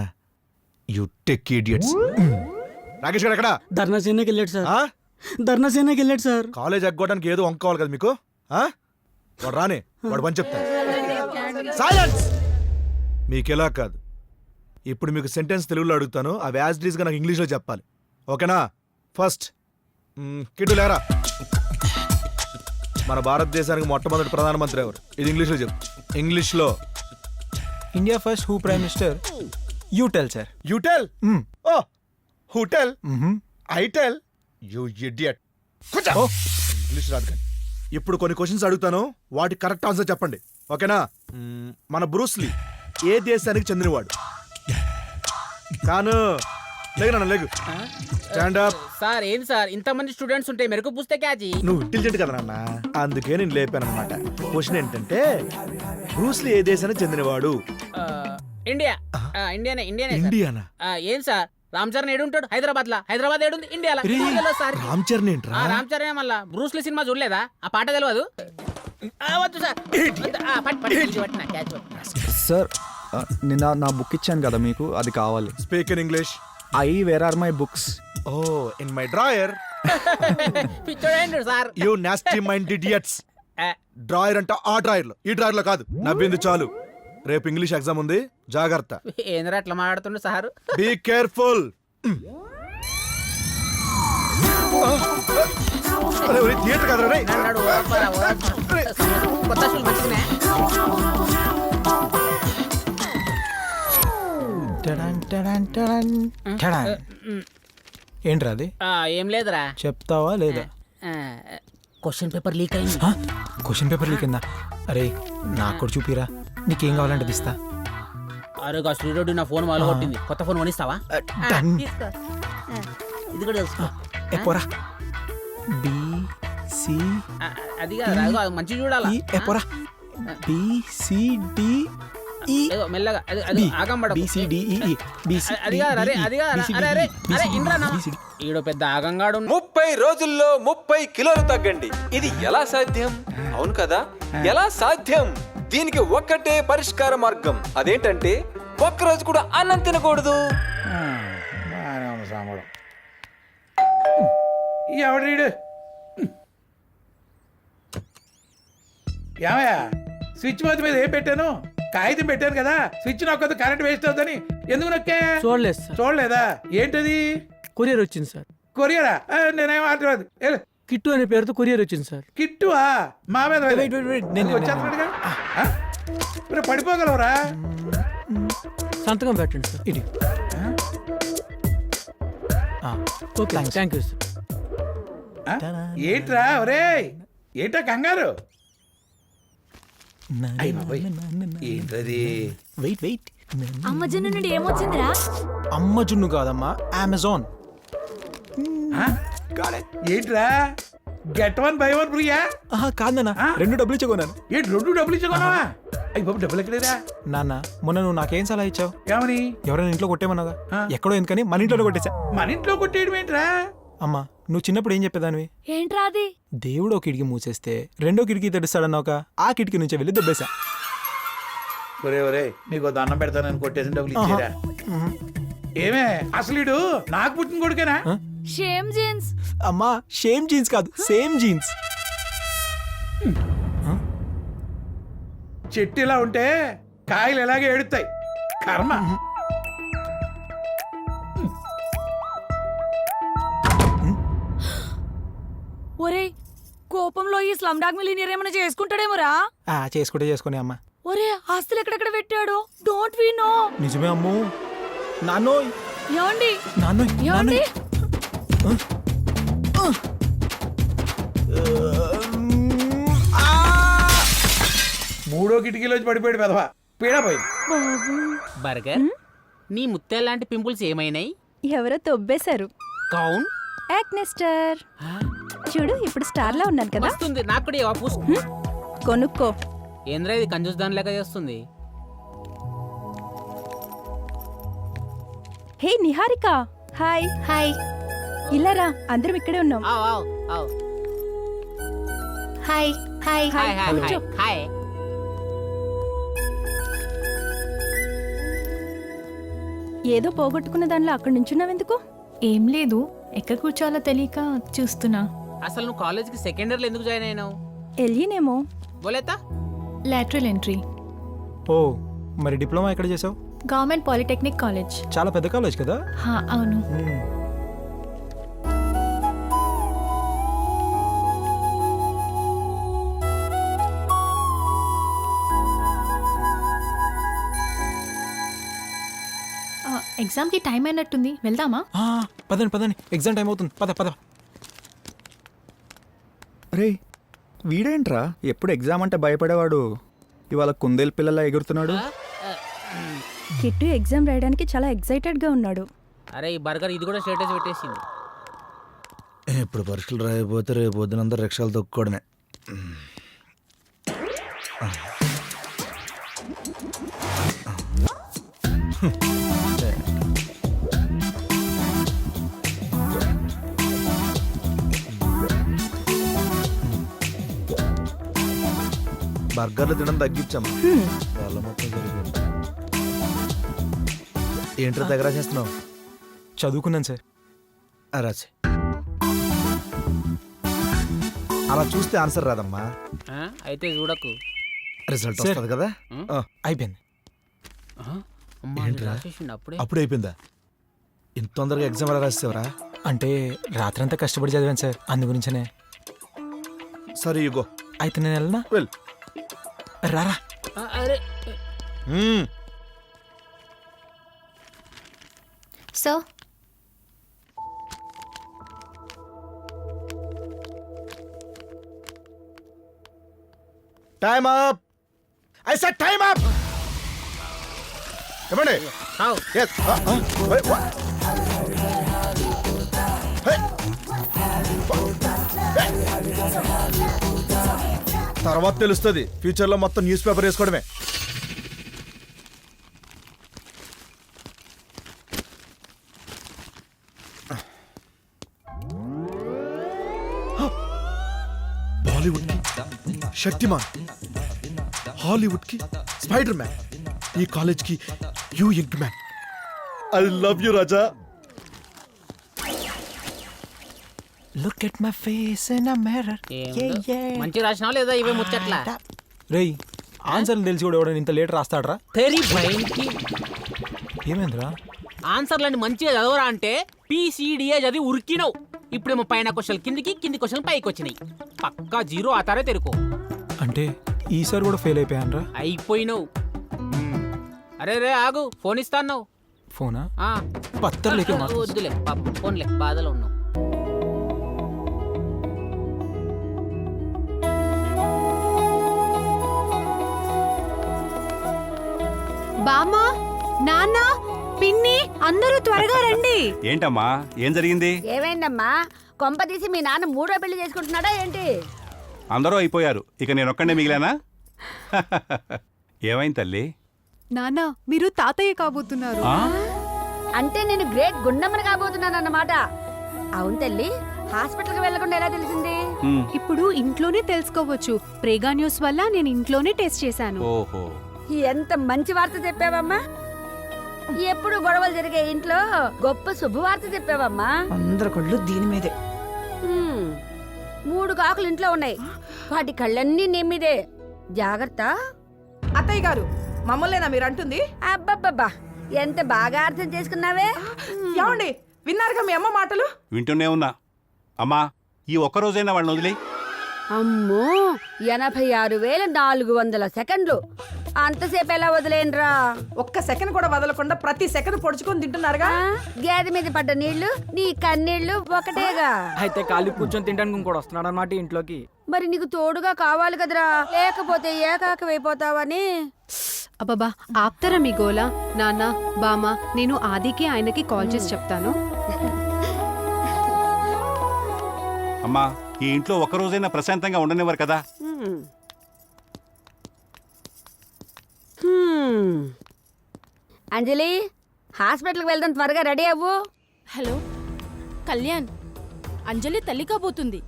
యు టెక్ ఇడియట్స్. రాకేష్ గారు ఎక్కడ? ధర్నాసేనకి వెళ్ళాడు సార్. ఆ? ధర్నాసేనకి వెళ్ళాడు సార్. కాలేజ్ ఎగ్గొట్టడానికి ఏదో వంక కావాలి కదా మీకు. వాడు రానే, వాడు పని చెప్తాను. సైలెన్స్. మీకెలా కాదు, ఇప్పుడు మీకు సెంటెన్స్ తెలుగులో అడుగుతాను, అవి యాజ్ ఇట్ ఈస్ గా నాకు ఇంగ్లీష్లో చెప్పాలి, ఓకేనా? ఫస్ట్ కిట్టు లేరా. మన భారతదేశానికి మొట్టమొదటి ప్రధానమంత్రి ఎవరు? ఇది ఇంగ్లీష్లో చెప్పు. ఇంగ్లీష్లో. India first who prime minister? You tell sir. You tell. Oh who tell? I tell. You idiot. English రాదు కానీ. ఇప్పుడు కొన్ని క్వశ్చన్స్ అడుగుతాను, వాటి కరెక్ట్ ఆన్సర్ చెప్పండి, ఓకేనా? మన బ్రూస్లీ ఏ దేశానికి చెందినవాడు? కాను లేగు, లేగు. Stand up. సార్ ఏంది సార్ ఇంతమంది స్టూడెంట్స్ ఉంటే మెరకు పుస్తకాజీ? నువ్వు ఇంటెలిజెంట్ కదా నాన్న, అందుకే నేను లేపాను అనమాట. క్వశ్చన్ ఏంటంటే, బ్రూస్లీ ఏ దేశానికి చెందినవాడు? ఇండియా. ఇండియానే. ఇండియానా? ఏం సార్ రామ్ చరణ్ ఏడుంటాడు? హైదరాబాద్ ఏడుంది? ఇండియాలో. సార్ రామ్ చరణ్ ఏంట్రా? రామ్ చరణ్ మళ్ళా బ్రూస్లీ సినిమా చూడలేదా? ఆ పాట తెలియదు? వద్దు సార్. సార్, నిన్న నా బుక్ ఇచ్చాను కదా మీకు, అది కావాలి. Speak in English. Where are my books? Oh in my drawer. పిచ్చోడేండు sir. You nasty mind idiots. Drawer అంటే ఆ డ్రాయర్ లో, ఈ డ్రాయర్ లో కాదు. నవ్వింది చాలు, రేపు ఇంగ్లీష్ ఎగ్జామ్ ఉంది, జాగ్రత్త. ఏంద్రా అట్లా మాట్లాడుతుండే సార్? Be careful. థియేటర్ కదా రే. కొత్త షూలు మంచిగానే. ఏంట్రా అది? ఏం లేదురా. చెప్తావా లేదా? క్వశ్చన్ పేపర్ లీక్ అయింది. క్వశ్చన్ పేపర్ లీక్ అయిందా? అరే నాకు కూడా చూపిరా, నీకేం కావాలంటే తీస్తా. అరే గా శ్రీరెడ్డి నా ఫోన్ వాళ్ళు కొట్టింది, కొత్త ఫోన్ కొనిస్తావా? డన్. ఇది కూడా తెలుసుకో. ఎప్పురా బి సి అది కాదు, అది కాదు, మంచి చూడాలా. ఎప్పురా బి సి డి ఈ ఏదో మెల్లగా అది ఆగం పడకు. బి సి డి ఈ బి సి అది కాదు, అరే అది కాదు, అరే అరే అరే ఇంద్రా నా ఈడో పెద్ద ఆగంగాడు. 30 రోజుల్లో 30 కిలోలు తగ్గండి. ఇది ఎలా సాధ్యం? అవును కదా, ఎలా సాధ్యం? దీనికి ఒక్కటే పరిష్కార మార్గం. అదేంటంటే ఒక్కరోజు కూడా అన్నం తినకూడదు. బాగానే ఉంది సాంబడం. ఎవడు ఏమయ్యా, స్విచ్ బోర్డు మీద ఏం పెట్టాను? కాగితం పెట్టాను కదా, స్విచ్ నొక్కదు కరెంట్ వేస్ట్ అవుతుందని. ఎందుకు నొక్కా? చూడలేదు సార్. చూడలేదా? ఏంటది? కొరియర్ వచ్చింది సార్. కొరియరా? నేనేం ఆటలేదు. కిట్టు అనే పేరుతో కొరియర్ వచ్చింది సార్. కిట్టువా? మా మీద నేను వచ్చేస్తున్నాడుగా. మరి పడిపోగలవరా? సంతకం పెట్టండి సార్. ఇది ఓకే, థ్యాంక్ యూ సార్. ఏంట్రా ఒరే, ఏంటా కంగారు? అయ్య బాబోయ్, ఏంటది? వెయిట్ వెయిట్, అమ్మ జున్ను నుండి ఏమొచ్చిందిరా? అమ్మ జున్ను కాదమ్మా, అమెజాన్. ఏంట్రా, గెట్ వన్ బై వన్ ఫ్రీయా? కాదన్నా, 2 డబ్బులు ఇచ్చి కొన్నాను. ఏంటి 2 డబ్బులు ఇచ్చుకున్నావా? అయ్యి బాబు, డబ్బులు ఎక్కడేరా? నాన్న మొన్న నువ్వు నాకేం సలహా ఇచ్చావు? ఏమని? ఎవరైనా ఇంట్లో కొట్టేమన్నాగా, ఎక్కడో ఎందుకని మన ఇంట్లో కొట్టేశా. మన ఇంట్లో కొట్టేయడం ఏంట్రా? అమ్మా, నువ్వు చిన్నప్పుడు ఏం చెప్పేదానివి? ఏంట్రా అది? దేవుడు ఒక కిటికీ మూసేస్తే 2వ కిటికీ తెడుస్తాడన్నాక ఆ కిటికీ నుంచి వెళ్ళి దెబ్బేశా. ఒరే ఒరే, నీకు దండం పెడతానని కొట్టేసిన డబ్బులు ఇచ్చేరా? ఏమే అసలు నాకు పుట్టిన కొడుకేనా? Shame genes. అమ్మా, షేమ్ జీన్స్ కాదు, సేమ్ జీన్స్. చెట్టు ఇలా ఉంటే కాయలు ఎలాగే ఏడుతాయి. కర్మ. ఒరే, కోపంలో ఈ స్లమ్ డాగ్ మిలియనీర్ ఏమైనా చేసుకుంటాడేమోరా? చేసుకునే అమ్మా. ఒరే, ఆస్తులు ఎక్కడెక్కడ పెట్టాడు? Don't we know. నిజమే అమ్మో. నాన్నోయ్ ఏమండి? నాన్నోయ్ ఏమండి? మూడో కిటికీలోంచి పడిపోయాడు పెదవా, పీడా పోయింది. బర్గర్, నీ ముత్యాల లాంటి పింపుల్స్ ఏమైనాయి? ఎవరో తొబ్బేశారు. కౌన్ యాక్నెస్టర్ చూడు, ఇప్పుడు స్టార్ లా ఉన్నాను కదా. వస్తుంది నాకు కూడా ఇవ్వ, పూసు. కొనుక్కో. ఏంద్రా ఇది కంజూస్ దాని లెక్క చేస్తుంది. హే నిహారిక, హాయ్. హాయ్. ఇలా రా, అందరం ఇక్కడే ఉన్నాం. ఆవ్ ఆవ్ ఆవ్. Hi hi hi hi hi hi. ఏదో పోగొట్టుకున్న దానిలో అక్కడ నుంచున్నావెందుకు? ఏం లేదు, ఎక్కడ కూర్చోవాలో తెలియక చూస్తున్నా. అసలు నువ్వు కాలేజ్కి సెకండ్ ఇయర్లో ఎందుకు జాయిన్ అయినావు? ఎల్లినేమో. బోలేతా? Lateral entry. ఓ, మరి డిప్లొమా ఎక్కడ చేసావు? Government polytechnic college. చాలా పెద్ద కాలేజ్ కదా. అవును. ఎగ్జామ్కి టైం అయినట్టుంది, వెళ్దామా? పదండి, ఎగ్జామ్ టైం అవుతుంది. పద. రే, వీడేంట్రా ఎప్పుడు ఎగ్జామ్ అంటే భయపడేవాడు ఇవాళ కుందేలు పిల్లలా ఎగురుతున్నాడు. కిట్టు ఎగ్జామ్ రాయడానికి చాలా ఎక్సైటెడ్గా ఉన్నాడు. అరే ఈ బర్గర్ ఇది కూడా స్టేటస్ పెట్టేసింది. ఇప్పుడు పరీక్షలు రాయకపోతే రేపు పొద్దునంతా రిక్షాలు తొక్కుకోవడమే. బర్గర్లు తినడం తగ్గించాము. వాళ్ళ మొత్తం జరిగింది. ఏంటో దగ్గర చేస్తున్నావు? చదువుకున్నాను సార్. రాసి అలా చూస్తే ఆన్సర్ రాదమ్మా. అయితే చూడకు, రిజల్ట్ వస్తుంది కదా. అయిపోయింది. అప్పుడే అయిపోయిందా? ఇంత తొందరగా ఎగ్జామ్ ఎలా రాసేవరా? అంటే రాత్రంతా కష్టపడి చదివాను సార్, అందు గురించనే. సరే యుగో, అయితే నేను వెళ్ళనా? వెల్ రారా. So time up I said time up ఏమండి చావు. తర్వాత తెలుస్తుంది ఫ్యూచర్ లో మొత్తం న్యూస్ పేపర్ వేసుకోవడమే. బాలీవుడ్ కి శక్తిమాన్, హాలీవుడ్ కి స్పైడర్ మ్యాన్, ఈ కాలేజ్ కి you ink man. I love you Raja. Look at my face in a mirror. ఏందో. మంచి రాసినావు లేదా ఇవే ముచ్చట్లా రేయ్ ఆన్సర్లు తెలిసి కూడా ఎవడని ఇంత లేట్ రాస్తాడ్రా? తెరీ భయంకి ఏమైందిరా? ఆన్సర్లన్నీ మంచిగా చదవరా అంటే PCDA చదివి ఉరికినావు. ఇప్పుడేమో పైన క్వశ్చన్ కిందికి, కింది క్వశ్చన్ పైకి వచ్చినాయి. పక్కా జీరో ఆతారే తెరుకో. అంటే ఈసారి కూడా ఫెయిల్ అయిపోయానరా? అయిపోయినావు. అరే రే ఆగు, ఫోన్ ఇస్తాను. ఫోనా? పత్తర్లేకే వద్దులే పాపం, ఫోన్లే బాధలో ఉన్నావు. బామ్మా, నాన్న, పిన్ని అందరూ త్వరగా రండి. ఏంటమ్మా ఏం జరిగింది? ఏమైందమ్మా? కొంప తీసి మీ నాన్న మూడో పెళ్లి చేసుకుంటున్నాడా ఏంటి? అందరూ అయిపోయారు, ఇక నేను ఒక్కడే మిగిలానా? ఏమైంది తల్లి? నాన్న, మీరు తాతయ్య కాబోతున్నారు. ఆ? అంటే నేను గ్రేట్ గుండమ్మని కాబోతున్నాను అన్నమాట. అవును తల్లి, హాస్పిటల్కి వెళ్లకుండా ఎలా తెలిసింది? హ్మ్. ఇప్పుడు ఇంట్లోనే తెలుసుకోవచ్చు. ప్రేగా న్యూస్ వల్ల నేను ఇంట్లోనే టెస్ట్ చేశాను. ఓహో, ఎంత మంచి వార్త చెప్పావమ్మా. ఎప్పుడు గొడవలు జరిగే ఇంట్లో గొప్ప శుభవార్త చెప్పావమ్మా. అందరి కళ్ళు దీని మీదే. 3 కాకులు ఇంట్లో ఉన్నాయి, వాటి కళ్ళన్నీ నెమ్మిదే. జాగ్రత్త. అత్తయ్య గారు, మమ్మల్నేనా మీరు అంటుంది? అబ్బబ్బబ్బా, ఎంత బాగా అర్థం చేసుకున్నావే. ఏమండి, విన్నారుగా మీ అమ్మ మాటలు? వింటూనే ఉన్నా. అమ్మా, ఈ ఒక్కరోజైనా వాళ్ళని వదిలే. అమ్మో, 86,400 సెకండ్లు. అంతసేపు ఎలా వదిలేనరా? ఒక్క సెకండ్ కూడా వదలకుండా ప్రతి సెకండ్ పొడుచుకొని తింటున్నారుగా. గేదె మీద పడ్డ నీళ్లు నీ కన్నీళ్లు ఒకటేగా. అయితే ఖాళీ కూర్చొని తినడానికి ఇంకోటి వస్తున్నాడు అన్నమాట ఇంట్లోకి. మరి నీకు తోడుగా కావాలి కదరా, లేకపోతే ఏకాకమైపోతావని. అబ్బబ్బా, ఆప్తారా మీ గోలా? నాన్న, బామ్మ, నేను ఆదికి ఆయనకి కాల్ చేసి చెప్తాను. అమ్మా, ఈ ఇంట్లో ఒక్కరోజైనా ప్రశాంతంగా ఉండనివ్వరు కదా. అంజలి, హాస్పిటల్కి వెళ్దాం, త్వరగా రెడీ అవ్వు. హలో కళ్యాణ్, అంజలి తల్లి కాబోతుంది.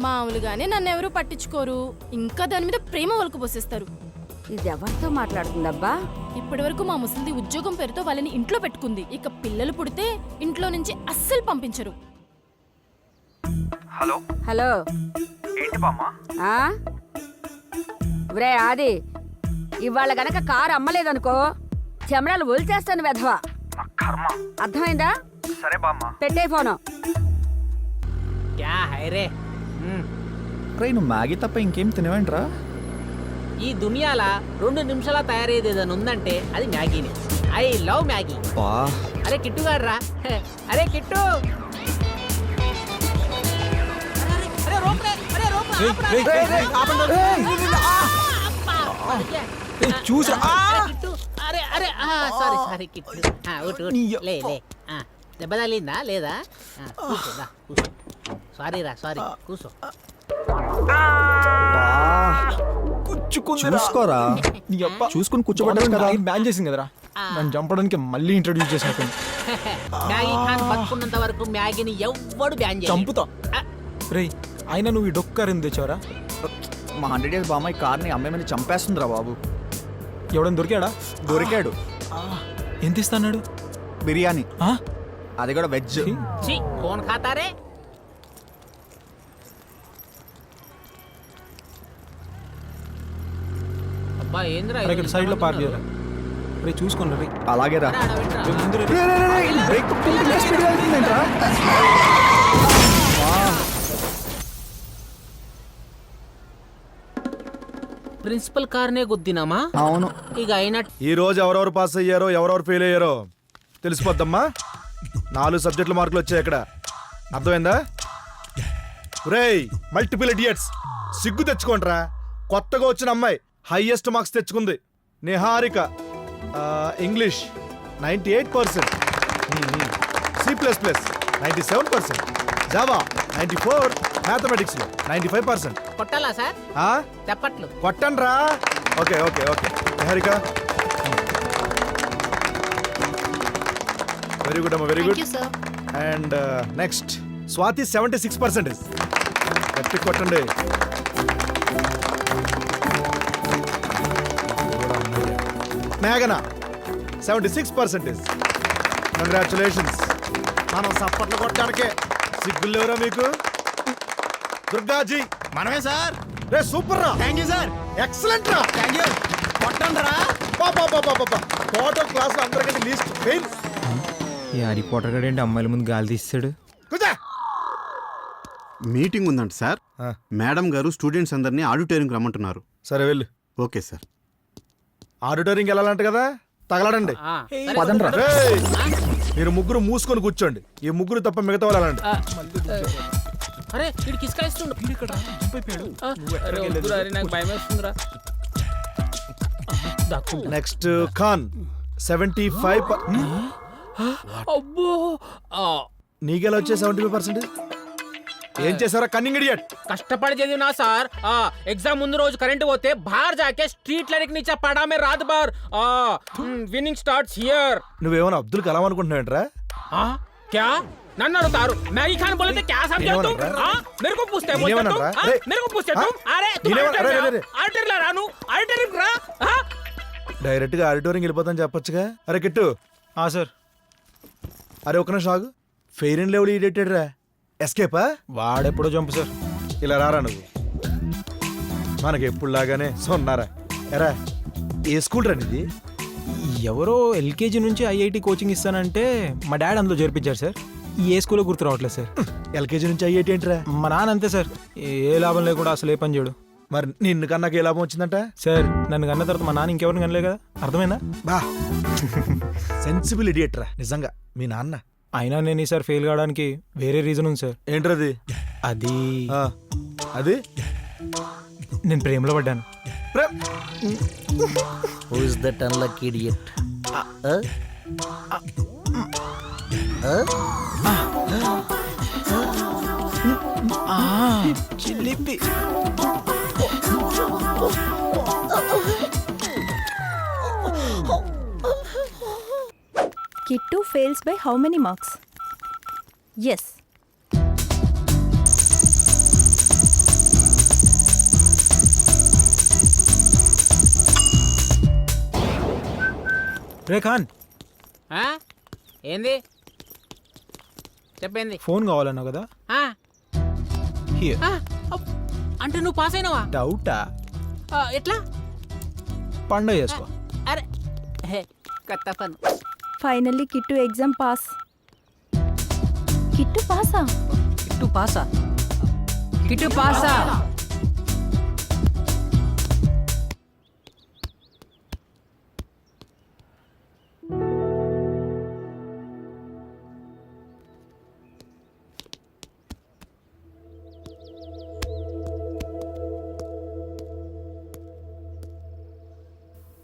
మామూలుగానే నన్నెవరూ పట్టించుకోరు, ఇంకా దాని మీద ప్రేమ ఒలకపోసేస్తారు. ఇది ఎవరితో మాట్లాడుతుందబ్బా? ఇప్పటి వరకు మా ముసలిది ఉద్యోగం పేరుతో వాళ్ళని ఇంట్లో పెట్టుకుంది. ఇక పిల్లలు పుడితే ఇంట్లో నుంచి అస్సలు పంపించరు. హలో హలో, ఏంటి బామ్మ? ఒరే ఆది, ఇవాళ గనక కారు అమ్మలేదనుకో చెమడాలు ఒలిచేస్తాను వెధవా. అర్థమైందా? సరే బామ్మ. పెట్టే ఫోను. క్యా హై రే. నువ్వు మ్యాగీ తప్ప ఇంకేం తినవేంట్రా? ఈ దునియాల 2 నిమిషాల తయారయ్యేది ఏదైనా ఉందంటే అది మ్యాగీనే. I love Maggi. అరే కిట్టు గారు రా. అరే కిట్టు, చూసా. అరే అరే సారీ సారీ కిట్టు. లే లే, దెబ్బ తగిలిందా లేదా? కూర్చోదా, కూర్చో. సారీ రా, సారీ, కూర్చో. చూసుకోరా, చూసుకుని కూర్చోబడ్డాను కదా. బ్యాన్ చేసింది కదరా, నన్ను చంపడానికి మళ్ళీ ఇంట్రడ్యూస్ చేసినట్టు. మ్యాగీ ఖాన్ బతుకున్నంత వరకు మ్యాగీని ఎవ్వడు బ్యాన్ చేయడు. చంపుతా. రే, అయినా నువ్వు ఈ డొక్కరింది తెచ్చావరా? మా 100 years బామ్మ ఈ కార్ని అమ్మేమని చంపేస్తుందిరా బాబు. ఎవడని దొరికాడా? దొరికాడు. ఎంత ఇస్తాడు? బిర్యానీ, అది కూడా వెజ్. ఛీ, కౌన్ ఖాతా రే? అబ్బా ఏంద్రా ఇక్కడ సైడ్ లో పార్క్ చేయరా? రే చూసుకోండి రే. అలాగే రా. ప్రిన్సిపల్ కార్నే గుద్దినామా? అవును. ఇక అయినట్టు. ఈ రోజు ఎవరెవరు పాస్ అయ్యారో ఎవరెవరు ఫెయిల్ అయ్యారో తెలిసిపోద్దమ్మా. 4 సబ్జెక్టుల మార్కులు వచ్చాయి ఇక్కడ, అర్థమైందా? రేయ్ మల్టిపుల్ ఇడియట్స్, సిగ్గు తెచ్చుకోండ్రా. కొత్తగా వచ్చిన అమ్మాయి హైయెస్ట్ మార్క్స్ తెచ్చుకుంది నిహారిక. ఇంగ్లీష్ 98%, C++ 97%, జావా 94, మ్యాథమెటిక్స్లో 95%. కొట్టాలా సార్ చెప్పట్లు? కొట్టండి రా. Okay okay okay Niharika, very good అమ్మ, very good. And next Swathi 76%. గట్టి కొట్టండి. మేఘన 76%. కంగ్రాచులేషన్స్. మనం సప్పట్లు కొట్టడానికే సిగ్గులేవరా మీకు? దుర్గాజీ మనమే సార్. రే సూపర్ రా. Thank you sir. ఎక్సలెంట్ రా. Thank you. కొట్టండి రా. టోటల్ క్లాస్ లో అందరికంటే లీస్ట్ ఫెయిల్. ఈ రిపోర్టర్ గడు ఏంటి అమ్మాయిల ముందు గాలి తీస్తాడు? కుదా మీటింగ్ ఉందంట సార్. మేడం గారు స్టూడెంట్స్ అందరినీ ఆడిటోరియంకి రమ్మంటున్నారు. సరే వెళ్ళు. Okay sir. ఆడిటోరియంకి వెళ్ళాలంట కదా, తగలడండి. రేయ్, మీరు ముగ్గురు మూసుకొని కూర్చోండి. ఈ ముగ్గురు తప్ప మిగతా వాళ్ళు వెళ్ళండి. అరే వీడికి ఇసుకేస్తుండు. నాకు భయం వేస్తుందిరా. నెక్స్ట్ ఖాన్ 75. అబ్బో నీకెలా వచ్చే 75%? ఏం చేశారా కన్నింగ్ ఇడియట్? కష్టపడి చదివినా సార్. ఎగ్జామ్ ముందు రోజు కరెంట్ పోతే బాహర్ జాకే స్ట్రీట్ లైట్ नीचे पड़ा मैं रात भर विनिंग स्टार्ट्स हियर. నువ్వేమైనా అబ్దుల్ కలాం అనుకుంటున్నావేంట్రా? क्या नन्ना उतारो मैगी खान बोले थे क्या समझे तुम? मेरे को पूछते बोलते तुम? मेरे को पूछते तुम? अरे तुम आल्टर ला रानू आल्टर रा. డైరెక్ట్ గా ఆడిటోరియం వెళ్ళిపోతాను చెప్పొచ్చుగా. అరే కిట్టు. సార్. అరే ఒక నిమిషం ఆగు. ఫెయిర్ అండ్ లెవెల్ ఈడెట్టాడు రా. ఎస్కేపా? వాడెప్పుడో జంపు సార్. ఇలా రారా నువ్వు. మనకి ఎప్పుడు లాగానే సొన్నారా. ఎరా ఏ స్కూల్ రా ఇది? ఎవరో ఎల్కేజీ నుంచి ఐఐటి కోచింగ్ ఇస్తానంటే మా డాడీ అందులో చేర్పించారు సార్. ఏ స్కూల్లో గుర్తు రావట్లేదు సార్. ఎల్కేజీ నుంచి ఐఐటి ఏంట్రా? మా నాన్న అంతే సార్. ఏ లాభం లేకుండా అసలు ఏ పని చేయడు. మరి నిన్ను కన్నాక ఏ లాభం వచ్చిందంట? సార్ నన్ను కన్న తర్వాత మా నాన్న ఇంకెవరిని కనలే కదా. అర్థమైనా? బా సెన్సిబుల్ ఇడియట్ రా నిజంగా మీ నాన్న. అయినా నేను ఈసారి ఫెయిల్ కావడానికి వేరే రీజన్ ఉంది సార్. ఏంట్రది? అది అది నేను ప్రేమలో పడ్డాను. Who is that unlucky idiot? చిలిపి. Kittu fails by how many marks? Yes. రే ఖాన్ ఏంది చెప్పింది? ఫోన్ కావాలన్నావు కదా. అంటే నువ్వు పాస్ అయినావా? డౌటా? ఎట్లా? పండుగ చేసుకో. అరే కొత్త పని. Finally Kittu exam pass. Kittu passa. Kittu పాసా? కిట్టు పాసా?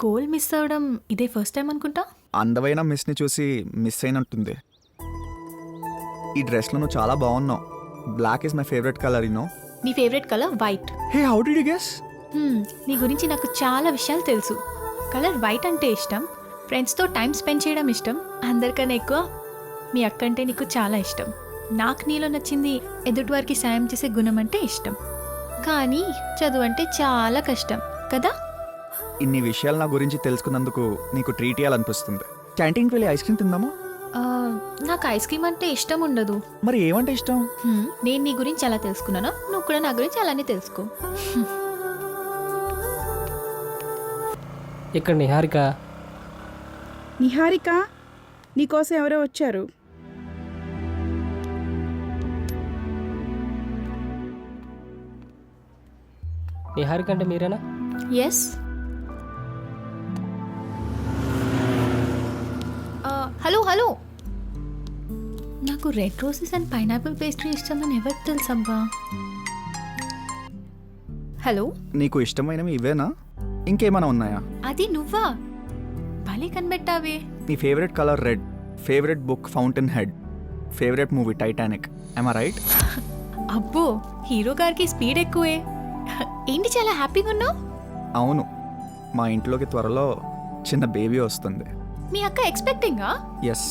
గోల్ మిస్ అవడం ఇదే ఫస్ట్ టైం అనుకుంటా. అందమైన మిస్ని చూసి మిస్ అయినట్టుంది. ఈ డ్రెస్లో నువ్వు చాలా బాగున్నావు. Black is my favourite colour you know. నీ favourite colour white. Hey how did you guess? నీ గురించి నాకు చాలా విషయాలు తెలుసు. కలర్ వైట్ అంటే ఇష్టం, ఫ్రెండ్స్తో టైం స్పెండ్ చేయడం ఇష్టం, అందరికన్నా ఎక్కువ మీ అక్క అంటే నీకు చాలా ఇష్టం. నాకు నీలో నచ్చింది ఎదుటివారికి సాయం చేసే గుణం అంటే ఇష్టం. కానీ చదువు అంటే చాలా కష్టం కదా. ఇన్ని విషయాలు నా గురించి తెలుసుకున్నందుకు నీకు ట్రీట్ చేయాలనిపిస్తుంది. క్యాంటీన్కి వెళ్ళి ఐస్ క్రీమ్ తిందామా? నాకు ఐస్ క్రీమ్ అంటే ఇష్టం ఉండదు. మరి ఏమంటే ఇష్టం? నేను నీ గురించి ఎలా తెలుసుకున్నానో నువ్వు కూడా నా గురించి అలానే తెలుసుకో. ఇక్కడ నిహారిక. నిహారిక నీకోసం ఎవరో వచ్చారు. నిహారిక అంటే మీరేనా? ఎస్. హలో హలో, నాకు red roses and pineapple pastry ఇష్టమని ఎవరికి తెలుసబ్బా? హలో, నీకు ఇష్టమైనవి ఇవేనా ఇంకేమైనా ఉన్నాయా? అది నువ్వా? భలే కనిపెట్టావే. నీ favourite colour red, favourite book fountain head, favourite movie Titanic. I'm right? అబ్బో, హీరో గారికి స్పీడ్ ఎక్కువే. ఏంటి చాలా హ్యాపీగా ఉన్నావు? అవును, మా ఇంట్లోకి త్వరలో చిన్న బేబీ వస్తుంది. మీ అక్క ఎక్స్పెక్టింగా? ఎస్.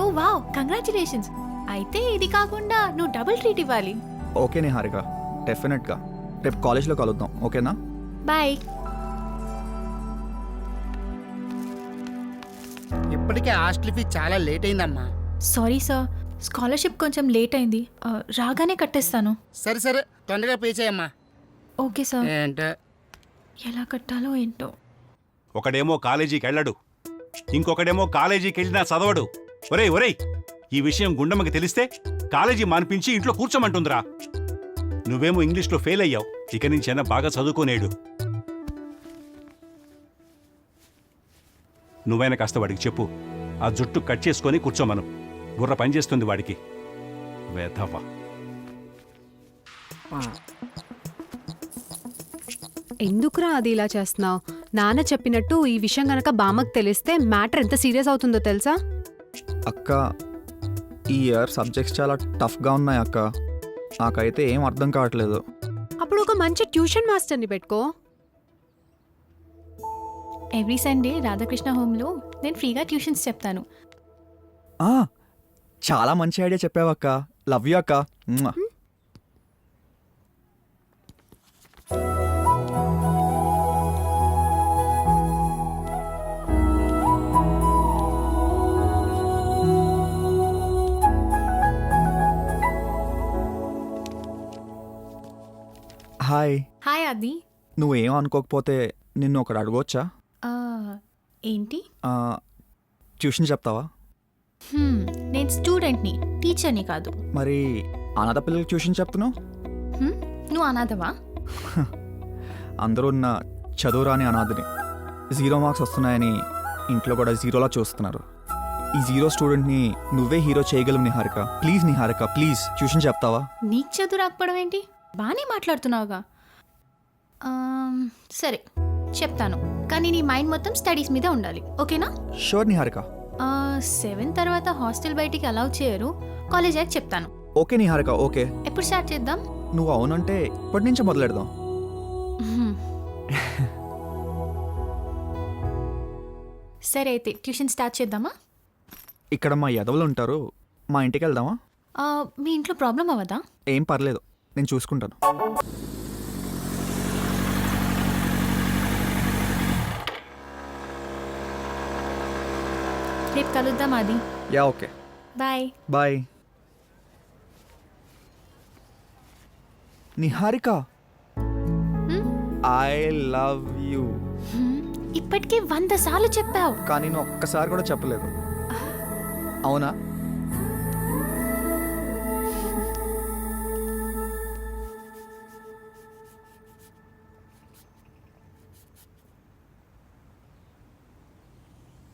Oh wow, congratulations. అయితే ఇది కాకుండా నువ్వు డబుల్ ట్రీట్ ఇవ్వాలి. ఓకే నిహారిక, డెఫినెట్గా. రేపు కాలేజ్లో కలుద్దాం, ఓకేనా? బాయ్. ఇప్పటికే హాస్టల్ ఫీ చాలా లేట్ అయిందమ్మా. సారీ సార్, స్కాలర్షిప్ కొంచెం లేట్ అయింది. రాగానే కట్టేస్తాను. సరే సరే, తొందరగా పే చేయమ్మా. Okay sir. ఏంటో ఎలా కట్టాలో ఏంటో. ఒకడేమో కాలేజీకి వెళ్ళడు, ఇంకొకడేమో కాలేజీకి వెళ్ళినా చదవడు. ఒరేయ్ ఒరేయ్, ఈ విషయం గుండమ్మకి తెలిస్తే కాలేజీ మాన్పించి ఇంట్లో కూర్చోమంటుందిరా. నువ్వేమో ఇంగ్లీష్లో ఫెయిల్ అయ్యావు, ఇక నుంచైనా బాగా చదువుకోనేడు. నువ్వైనా కాస్త వాడికి చెప్పు, ఆ జుట్టు కట్ చేసుకొని కూర్చోమను. బుర్ర పనిచేస్తుంది వాడికి. వేధవా. ఎందుకురా అది ఇలా చేస్తున్నావు? నాన్న చెప్పినట్టు ఈ విషయం గనక బామ్మకు తెలిస్తే మ్యాటర్ ఎంత సీరియస్ అవుతుందో తెలుసా? అక్క, ఈ ఇయర్ సబ్జెక్ట్స్ చాలా టఫ్గా ఉన్నాయి అక్క. నాకైతే ఏం అర్థం కావట్లేదు. అప్పుడు ఒక మంచి ట్యూషన్ మాస్టర్ని పెట్టుకో. ఎవ్రీ సండే రాధాకృష్ణ హోమ్లో నేను ఫ్రీగా ట్యూషన్స్ చెప్తాను. చాలా మంచి ఐడియా చెప్పావక్క. లవ్ యూ అక్క. హాయ్. హాయ్ ఆది. నువ్వేం అనుకోకపోతే నిన్ను ఒకటి అడగవచ్చా? ఏంటి? ట్యూషన్ చెప్తావా? నేను స్టూడెంట్ని, టీచర్ని కాదు. మరి అనాథ పిల్లలకి ట్యూషన్ చెప్తున్నావు? నువ్వు అనాథవా? అందరూ ఉన్న చదువురాని అనాథని. 0 మార్క్స్ వస్తున్నాయని ఇంట్లో కూడా జీరోలా చూస్తున్నారు. ఈ 0 స్టూడెంట్ని నువ్వే హీరో చేయగలవు Niharika. Please Niharika, please tuition చెప్తావా? నీకు చదువు రాకపోవడం ఏంటి? బాగానే మాట్లాడుతున్నావుగా. సరే చెప్తాను, కానీ నీ మైండ్ మొత్తం స్టడీస్ మీద ఉండాలి, ఓకేనా? షూర్ నిహారిక. 7 తర్వాత హాస్టల్ బయటికి అలౌ చేయరు. కాలేజ్ అయ్యాక చెప్తాను. Okay Niharika, okay. ఎప్పుడు స్టార్ట్ చేద్దాం? నువ్వు అవునంటే ఇప్పటి నుంచే మొదలెడదాం. సరే అయితే ట్యూషన్ స్టార్ట్ చేద్దామా? ఇక్కడ మా యదవులు ఉంటారు, మా ఇంటికి వెళ్దామా? మీ ఇంట్లో ప్రాబ్లం అవ్వదా? ఏం పర్లేదు, నేను చూసుకుంటాను. రేపు కలుద్దాం Adi. Yeah okay. Bye. Bye. Niharika, I love you. ఇప్పటికే 100 సార్లు చెప్పావు, కానీ నేను ఒక్కసారి కూడా చెప్పలేదు. అవునా?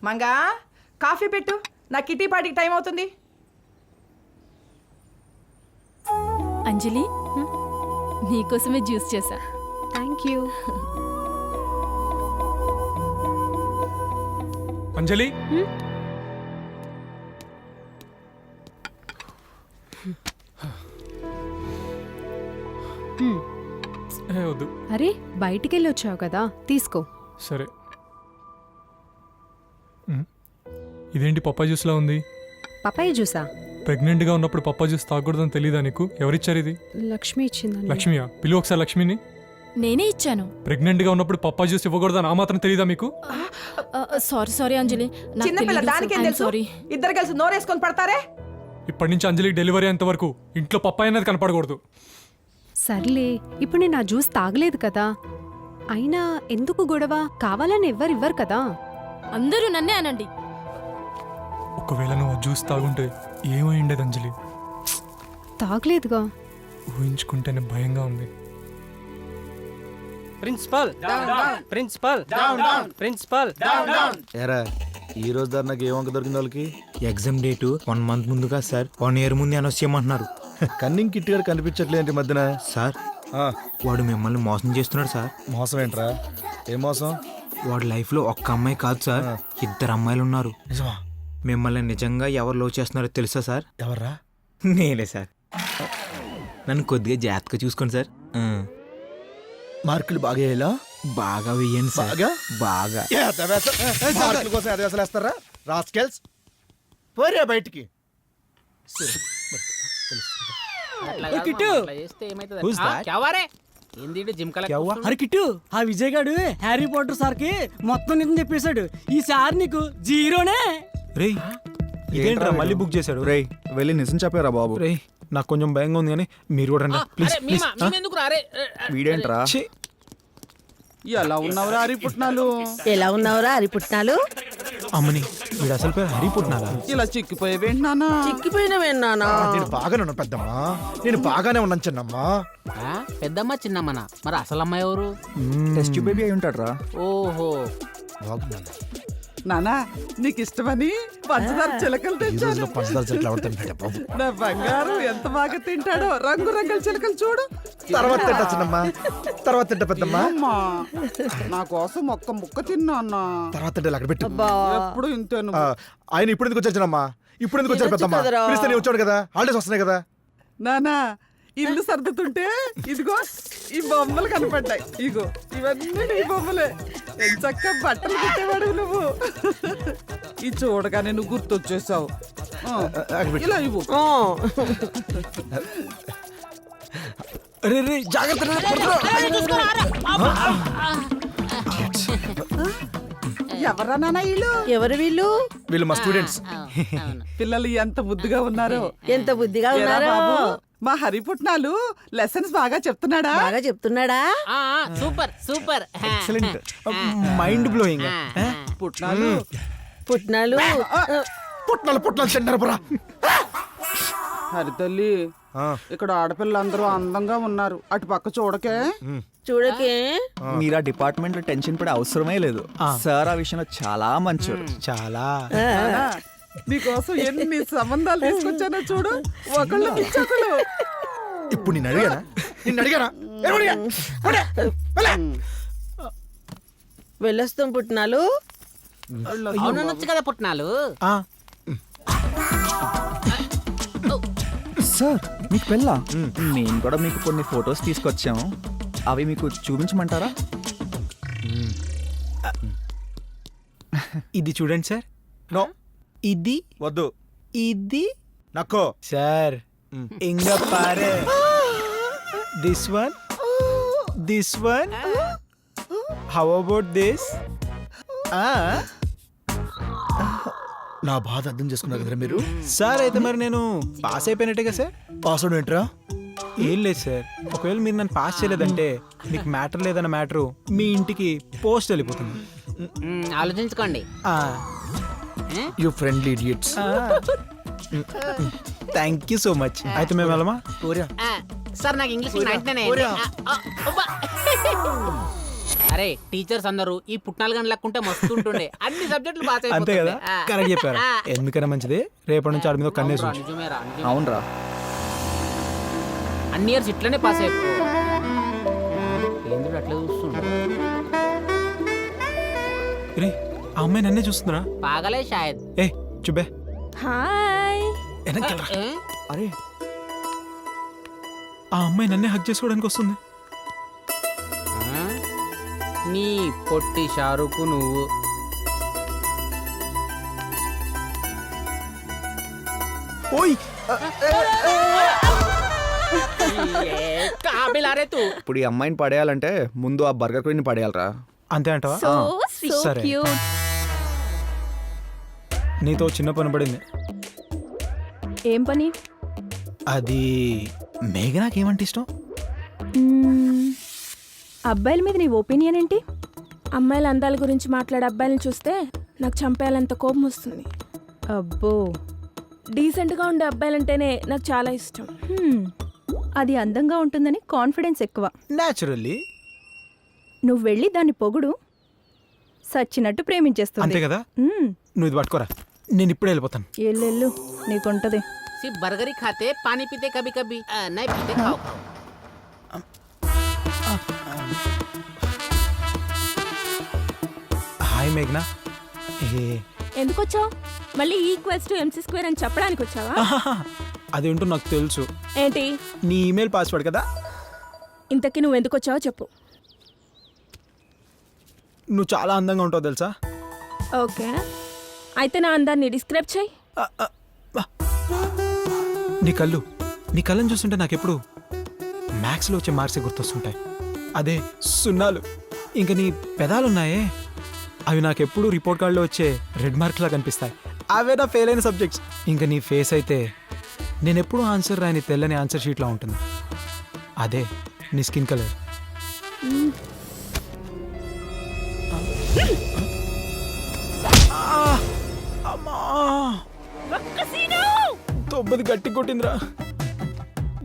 మంగా, కాఫీ పెట్టు, నా కిటీ పార్టీకి టైం అవుతుంది. అంజలి, నీకోసమే జ్యూస్ చేశా. Thank you. అంజలి, వద్దు. అరే బయటికెళ్ళి వచ్చావు కదా, తీసుకో. సరే. ఇదేంటి పప్పా జ్యూస్లా ఉంది? పపాయ జ్యూసా? ప్రెగ్నెంట్గా ఉన్నప్పుడు పప్పా జ్యూస్ తాగకూడదని తెలీదా నీకు? ఎవరిచ్చారు ఇది? లక్ష్మి ఇచ్చిందండి. లక్ష్మియా? పిలువు ఒకసారి లక్ష్మిని. నేనే ఇచ్చాను. ప్రెగ్నెంట్గా ఉన్నప్పుడు పప్పా జ్యూస్ ఇవ్వకూడదని ఆ మాత్రం తెలీదా మీకు? సారీ అంజలి, చిన్నపిల్ల దానికేం తెలుసు? ఇద్దరు కలిసి నోరేసుకొని పడతారే. ఇప్పటి నుంచి అంజలికి డెలివరీ అయ్యేంత వరకు ఇంట్లో పప్పాయి అనేది కనపడకూడదు. సర్లే, ఇప్పుడు నేను ఆ జ్యూస్ తాగలేదు కదా, అయినా ఎందుకు గొడవ? కావాలని ఎవ్వరివ్వరు కదా. అందరూ నన్నే అనండి. ఒకవేళ నువ్వు ఆ జ్యూస్ తాగుంటే ఏమై ఉండేది అంజలి? తాగలేదుగా. ఊహించుకుంటేనే భయంగా ఉంది. Principal, principal, principal. ఎరా, ఈ రోజు దారి నాకు ఏ వంక దొరికింది వాళ్ళకి? ఎగ్జామ్ డేటు 1 మంత్ ముందుగా సార్, 1 ఇయర్ ముందు అనౌన్స్ చేయమంటున్నారు. కన్నింగ్ కిట్ గారు కనిపించట్లేదు మధ్యన సార్. వాడు మిమ్మల్ని మోసం చేస్తున్నాడు సార్. మోసం ఏంట్రా? ఏం మోసం? వాడి లైఫ్లో ఒక్క అమ్మాయి కాదు సార్, 2 అమ్మాయిలు ఉన్నారు. నిజమా? మిమ్మల్ని నిజంగా ఎవరు లవ్ చేస్తున్నారో తెలుసా సార్? ఎవర్రా? నేనే సార్. నన్ను కొద్దిగా జాగ్రత్తగా చూసుకోండి సార్. మార్కులు బాగా వేయాలా? బాగా వెయ్యండి సార్. బాగా? బాగా. మార్కుల కోసం ఎదవేసలు వేస్తారా రాస్కెల్స్? పోరే బయటికి. అట్లా ఏ కాదు కిట్టు! మామ, అట్లా చేస్తే ఏమైతది? Who's ఆ, that? క్యావారే? ఏంది ఈడు జిమ్ కలెక్ట్ క్యావా? చేస్తున్నాడు? అరే కిట్టు, ఆ విజయ్ గాడు హ్యారీ పాటర్ సార్ కి మొత్తం నిజం చెప్పేశాడు. ఈసారి నీకు 0నే. రేయ్ ఇదేంట్రా మళ్ళీ బుక్ చేశాడు? రేయ్ వెళ్ళి నిజం చెప్పారా బాబు? రేయ్ నాకు కొంచెం భయంగా ఉంది కానీ మీరు కూడా రండి ఆ, ప్లీజ్ అరే మీమా, మేమెందుకు రా? అరే, వీడేంట్రా? ఎలా ఉన్నావురా హరిపుట్నాలు? ఎలా ఉన్నావురా అరిపుట్నాలు? అమ్మని వీడు అసలు పేరు హరి పుట్టినారా? ఇలా చిక్కిపోయేవేంటి నాన్న? చిక్కిపోయినవేనా? నేను బాగానే ఉన్నాను పెద్దమ్మా, నేను బాగానే ఉన్నాను చిన్నమ్మా. ఆ, పెద్దమ్మ చిన్నమ్మనా? మరి అసలు అమ్మాయి ఎవరు? టెస్ట్ బేబీ అయి ఉంటాడ్రా. ఓహో, బాగున్నాను. నానా నీకు ఇష్టమని పంచదార చిలకలు ఈ రోజులో పంచదార చెట్లు ఎవరు తింటాడే బాబు? నా బంగారు ఎంత బాగా తింటాడో. రంగు రంగుల చిలకలు చూడు. తర్వాత తింటా చిన్నమ్మా, తర్వాత తింటా పెద్దమ్మా. నా కోసం ఒక్క ముక్క తిన్నా అన్న. తర్వాత తింటా అక్కడ పెట్టు. ఎప్పుడు ఇంతేను. ఆయన ఇప్పుడు ఎందుకు వచ్చారు చిన్నమ్మా? ఇప్పుడు ఎందుకు వచ్చారు పెద్దమ్మా? పిలిస్తే నేను వచ్చాడు కదా, హాలిడేస్ వస్తున్నాయి కదా. నానా ఇల్లు సర్దుతుంటే ఇదిగో ఈ బొమ్మలు కనపడ్డాయి. ఇగో ఇవన్నీ నీ బొమ్మలే. ఎంచక్క బట్టలు కుట్టేవాడు నువ్వు. ఇది చూడగానే నువ్వు గుర్తొచ్చేసావు. ఇలా ఇవ్వు. రే రే జాగ్రత్త రే, పడుతున్నా. ఎవరా నాన్న వీళ్ళు? ఎవరు వీళ్ళు? వీళ్ళు మా స్టూడెంట్స్. పిల్లలు ఎంత బుద్ధిగా ఉన్నారో. ఎంత బుద్ధిగా ఏరా ఉన్నారో. బాబు, మా హరిపుట్నాలు లెసన్స్ బాగా చెప్తున్నాడా? బాగా చెప్తున్నాడా? ఆ, ఆ, super super. Excellent, mind blowing. పుట్నాలు పుట్నాలు పుట్నాలు పుట్నాలు తింటారు పురా. హరితల్లి, ఇక్కడ ఆడపిల్లలందరూ అందంగా ఉన్నారు. అటు పక్క చూడకే. చూడకే. మీరు ఆ డిపార్ట్మెంట్ లో టెన్షన్ పడే అవసరమే లేదు. సార్ ఆ విషయంలో చాలా మంచోడు. చాలా. నానా, నీకోసం ఎన్ని సంబంధాలు తీసుకొచ్చానో చూడు. ఒకళ్ళు పిచ్చొకళ్ళు. ఇప్పుడు నేను అడిగానా? నిన్ను అడిగానా? వెళ్ళొస్తాం పుట్నాలు. అవునొచ్చు కదా పుట్నాలు. సార్ మీకు పెళ్ళా? నేను కూడా మీకు కొన్ని ఫొటోస్ తీసుకొచ్చాము, అవి మీకు చూపించమంటారా? ఇది చూడండి సార్. నో ఇది వద్దు. ఇది నక్కో సార్. ఇంగా పారే. This one, this one. How about this? నా బాధ అర్థం చేసుకున్నారు కదరా మీరు. సార్ అయితే మరి నేను పాస్ అయిపోయినట్టే కదా సార్? పాస్ అవడం ఏంట్రా? ఏం లేదు సార్, ఒకవేళ మీరు నన్ను పాస్ చేయలేదంటే మీకు మ్యాటర్ లేదన్న మ్యాటరు మీ ఇంటికి పోస్ట్ వెళ్ళిపోతుంది. ఆలోచించుకోండి. You friendly idiots. Thank you so much. అయితే మేము వెళ్ళమా? ఆ, సార్ నాకు ఇంగ్లీష్ 99. అరే టీచర్స్ అందరూ ఈ పుట్నాలు గంటలు లెక్కుంటే మస్తు ఉంటుండే. అన్ని సబ్జెక్టులు పాస్ అంతే కదా, కరెక్ట్ చెప్పారు. ఎందుకైనా మంచిది, రేపటి నుంచి ఆడి మీద కన్నేసి ఉంచు. నిజమేరా అవునరా. అన్ని ఇయర్స్ ఇట్లనే పాస్ అయిపో. ఏంద్రుడు అట్లా చూస్తుండ్రు? రే ఆ అమ్మాయి నన్నే చూస్తుందిరా. పాగలే షాయద్. ఏ చుబ్బే. హాయ్. అరే ఆ అమ్మాయి నన్నే హక్ చేసుకోవడానికి వస్తుంది. నీ పొట్టి షారుకు నువ్వు. ఓయ్ కాబిలారే తూ. ఇప్పుడు ఈ అమ్మాయిని పడేయాలంటే ముందు ఆ బర్గర్ క్వీన్ పడేయాలరా. అంతే అంటావా? సో సరే. క్యూట్. నీతో చిన్న పని పడింది. ఏం పని? అది మేఘనాకేమంటే ఇష్టం? అబ్బాయిల మీద నీ ఒపీనియన్ ఏంటి? అమ్మాయిల అందాల గురించి మాట్లాడే అబ్బాయిలను చూస్తే నాకు చంపేయాలంత కోపం వస్తుంది. అబ్బో, డీసెంట్గా ఉండే అబ్బాయిలంటేనే నాకు చాలా ఇష్టం. అది అందంగా ఉంటుందని కాన్ఫిడెన్స్ ఎక్కువ. న్యాచురల్లీ. నువ్వు వెళ్ళి దాన్ని పొగుడు, సచ్చినట్టు ప్రేమించేస్తుంది. అంతే కదా. నువ్వు ఇది పట్టుకోరా, నేను ఇప్పుడే వెళ్ళిపోతాను. ఎల్లెళ్ళు, నీకుంటది. सिर्फ बर्गर ही खाते, पानी पीते कभी कभी नहीं पीते, खाओ खाओ. హాయ్ మేఘ్నా. ఎందుకు వచ్చావు? మళ్ళీ E=MC² అని చెప్పడానికి వచ్చావా? అదేంటో నాకు తెలుసు. ఏంటి? నీ ఈమెయిల్ పాస్వర్డ్ కదా. ఇంతకీ నువ్వు ఎందుకు వచ్చావో చెప్పు. నువ్వు చాలా అందంగా ఉంటావు తెలుసా. ఓకే, అయితే నా అందాన్ని డిస్క్రైబ్ చేయి. నీ కళ్ళని చూస్తుంటే నాకెప్పుడు మ్యాథ్స్లో వచ్చే మార్క్సే గుర్తొస్తుంటాయి. అదే సున్నాలు. ఇంకా నీ పెదాలున్నాయే, అవి నాకెప్పుడు రిపోర్ట్ కార్డులో వచ్చే రెడ్ మార్క్లా కనిపిస్తాయి. అవే నా ఫెయిల్ అయిన సబ్జెక్ట్స్. ఇంకా నీ ఫేస్ అయితే నేను ఎప్పుడూ ఆన్సర్ రాని తెల్లని ఆన్సర్ షీట్లా ఉంటుంది. అదే నీ స్కిన్ కలర్. తొబ్బది గట్టి కొట్టిందిరా,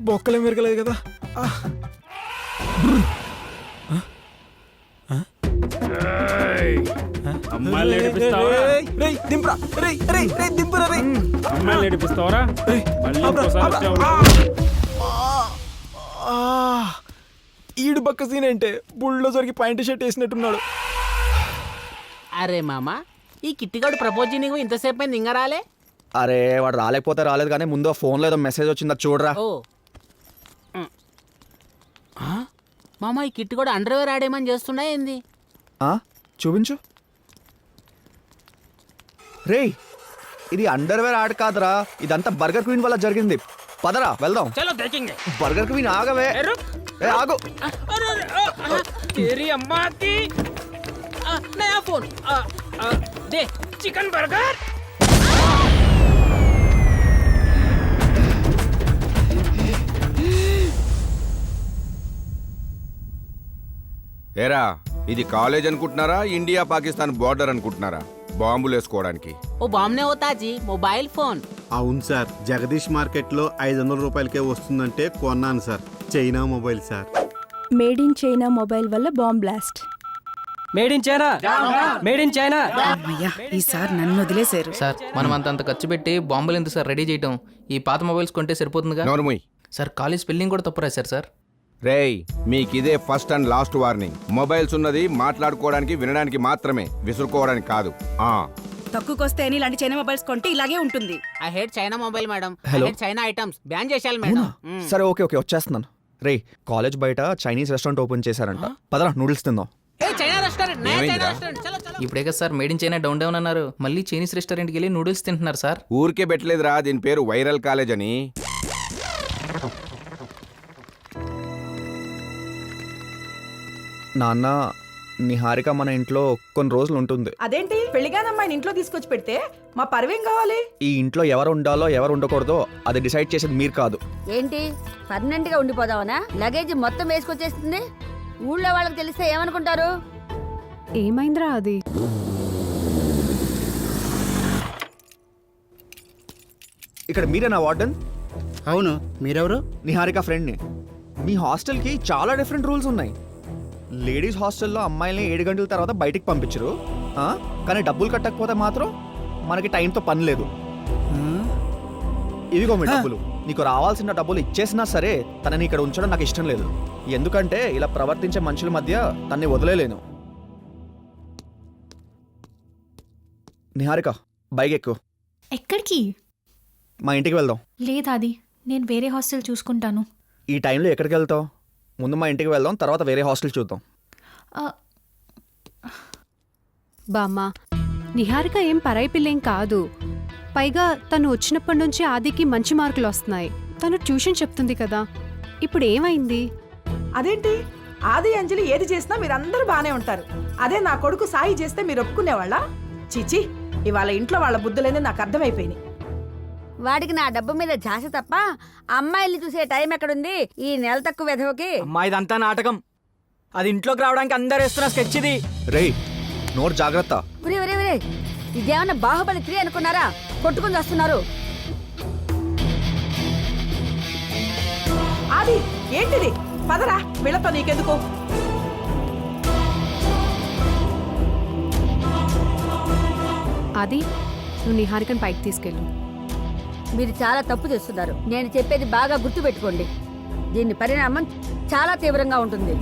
బొక్కలే మెరగలేదు కదా. ఈడు బక్క సీన్ అంటే బుల్డోజర్కి పాయింట్ షర్ట్ వేసినట్టున్నాడు. అరే మామ, ఈ కిట్టిగాడు ప్రపోజ్ నీకు ఇంతసేపు అయింది ఇంకా రాలే? అరే వాడు రాలేకపోతే రాలేదు కానీ ముందు ఫోన్లో ఏదో మెసేజ్ వచ్చిందా చూడరా. ఓ మామ, ఈ కిట్టిగాడు అండర్వేర్ ఆడేమని చేస్తున్నా ఏంది? చూపించు. రేయ్, ఇది అండర్వేర్ ఆడ కాదురా, ఇదంతా బర్గర్ క్వీన్ వల్ల జరిగింది. పదరా వెళ్దాం. బర్గర్ క్వీన్ ఆగవే. ఆగు. నయా ఫోన్ దే, చికెన్ బర్గర్. ఏరా, ఇది కాలేజ్ అనుకుంటున్నారా, ఇండియా పాకిస్తాన్ బార్డర్ అనుకుంటున్నారా బాంబులు వేసుకోవడానికి? ఓ బామ్నే హోతాజీ, మొబైల్ ఫోన్. అవును సార్, జగదీష్ మార్కెట్లో 500 రూపాయలకే వస్తుందంటే కొన్నాను sir. China mobile sir. Made in China mobile వల్ల bomb blast. Made in China, made in China. ఈసారి నన్ను వదిలేశారు సార్. మనం అంత ఖర్చు పెట్టి బాంబులు ఎందుకు సార్ రెడీ చేయటం? ఈ పాత మొబైల్స్ కొంటే సరిపోతుందిగా. నోర్ముయ్. సార్ కాలేజ్ స్పెల్లింగ్ కూడా తప్పు రాశారు సార్. రేయ్, మీకిదే ఫస్ట్ అండ్ లాస్ట్ వార్నింగ్. మొబైల్స్ ఉన్నది మాట్లాడుకోవడానికి వినడానికి మాత్రమే, విసురుకోవడానికి కాదు. తక్కువకొస్తే అని ఇలాంటి చైనా మొబైల్స్ కొంటే ఇలాగే ఉంటుంది. I hate China mobile madam. Hello? China items ban చేశారు మేడం. సరే ఓకే వచ్చేస్తున్నాను. రే, కాలేజ్ బయట చైనీస్ రెస్టారెంట్ ఓపెన్ చేశారంట. పదరా నూడిల్స్ తిందాం. చైనా రెస్టారెంట్, నయా చైనా రెస్టారెంట్. చలో చలో. ఇప్పుడే కదా sir made in China down down అన్నారు, మళ్ళీ చైనీస్ రెస్టారెంట్కి వెళ్ళి నూడిల్స్ తింటున్నారు సార్. ఊరికే పెట్టలేదురా, దీని పేరు వైరల్ కాలేజ్ అని. నాన్న, నిహారిక మన ఇంట్లో కొన్ని రోజులు ఉంటుంది. అదేంటి, పెళ్లిగానమ్మాయిని ఇంట్లో తీసుకొచ్చి పెడితే మా పరువేం కావాలి? ఈ ఇంట్లో ఎవరు ఉండాలో ఎవరు ఉండకూడదో అది డిసైడ్ చేసేది మీరు కాదు. ఏంటి పర్మనెంట్ గా ఉండిపోదావనా? లగేజ్ మొత్తం వేసుకొచ్చేస్తుంది. ఊళ్ళో వాళ్ళకి తెలిస్తే ఏమనుకుంటారు? ఏమైందిరా అది? ఇక్కడ మీరేనా వార్డెన్? అవును, మీరెవరు? నిహారిక ఫ్రెండ్ని. మీ హాస్టల్కి చాలా డిఫరెంట్ రూల్స్ ఉన్నాయి. లేడీస్ హాస్టల్లో అమ్మాయిల్ని 7 గంటల తర్వాత బయటికి పంపించరు, కానీ డబ్బులు కట్టకపోతే మాత్రం మనకి టైంతో పని లేదు. ఇదిగో మీ డబ్బులు. నీకు రావాల్సిన డబ్బులు ఇచ్చేసినా సరే తనని ఇక్కడ ఉంచడం నాకు ఇష్టం లేదు. ఎందుకంటే ఇలా ప్రవర్తించే మనుషుల మధ్య తన్ని వదిలేలేను. నిహారిక, బైక్ ఎక్కు. ఎక్కడికి? మా ఇంటికి వెళ్దాం. లేదాది, నేను వేరే హాస్టల్ చూసుకుంటాను. ఈ టైంలో ఎక్కడికి వెళ్తావు? ముందు మా ఇంటికి వెళ్దాం, తర్వాత వేరే హాస్టల్ చూద్దాం. బామ్మ, నిహారిక ఏం పరాయి పిల్లేం కాదు. పైగా తను వచ్చినప్పటి నుంచి ఆదికి మంచి మార్కులు వస్తున్నాయి. తను ట్యూషన్ చెప్తుంది కదా. ఇప్పుడు ఏమైంది? అదేంటి, ఆది అంజలి ఏది చేసినా మీరందరూ బానే ఉంటారు. అదే నా కొడుకు సాయి చేస్తే మీరు ఒప్పుకునేవాళ్ళ? చీచి, ఇవాళ ఇంట్లో వాళ్ళ బుద్ధులేని నాకు అర్థమైపోయినాయి. వాడికి నా డబ్బు మీద ఝాస తప్ప అమ్మాయిల్ని చూసే టైం ఎక్కడుంది ఈ నెల తక్కువ వెధవకి? అమ్మాయిదంతా నాటకం. అది ఇంట్లోకి రావడానికి అందరు వేస్తున్న స్కెచ్ ఇది. రేయ్, నోరు జాగ్రత్త. ఒరే ఒరే ఒరే, ఇదేమన్నా బాహుబలి 3 అనుకున్నారా? కొట్టుకుని వస్తున్నారు. ఆది, ఏంటిది? పదరా, వీళ్ళతో నీకెందుకు? ఆది, నువ్వు నిహారికని పైకి తీసుకెళ్ళు. మీరు చాలా తప్పు చేస్తున్నారు. నేను చెప్పేది బాగా గుర్తుపెట్టుకోండి. దీని పరిణామం చాలా తీవ్రంగా ఉంటుంది.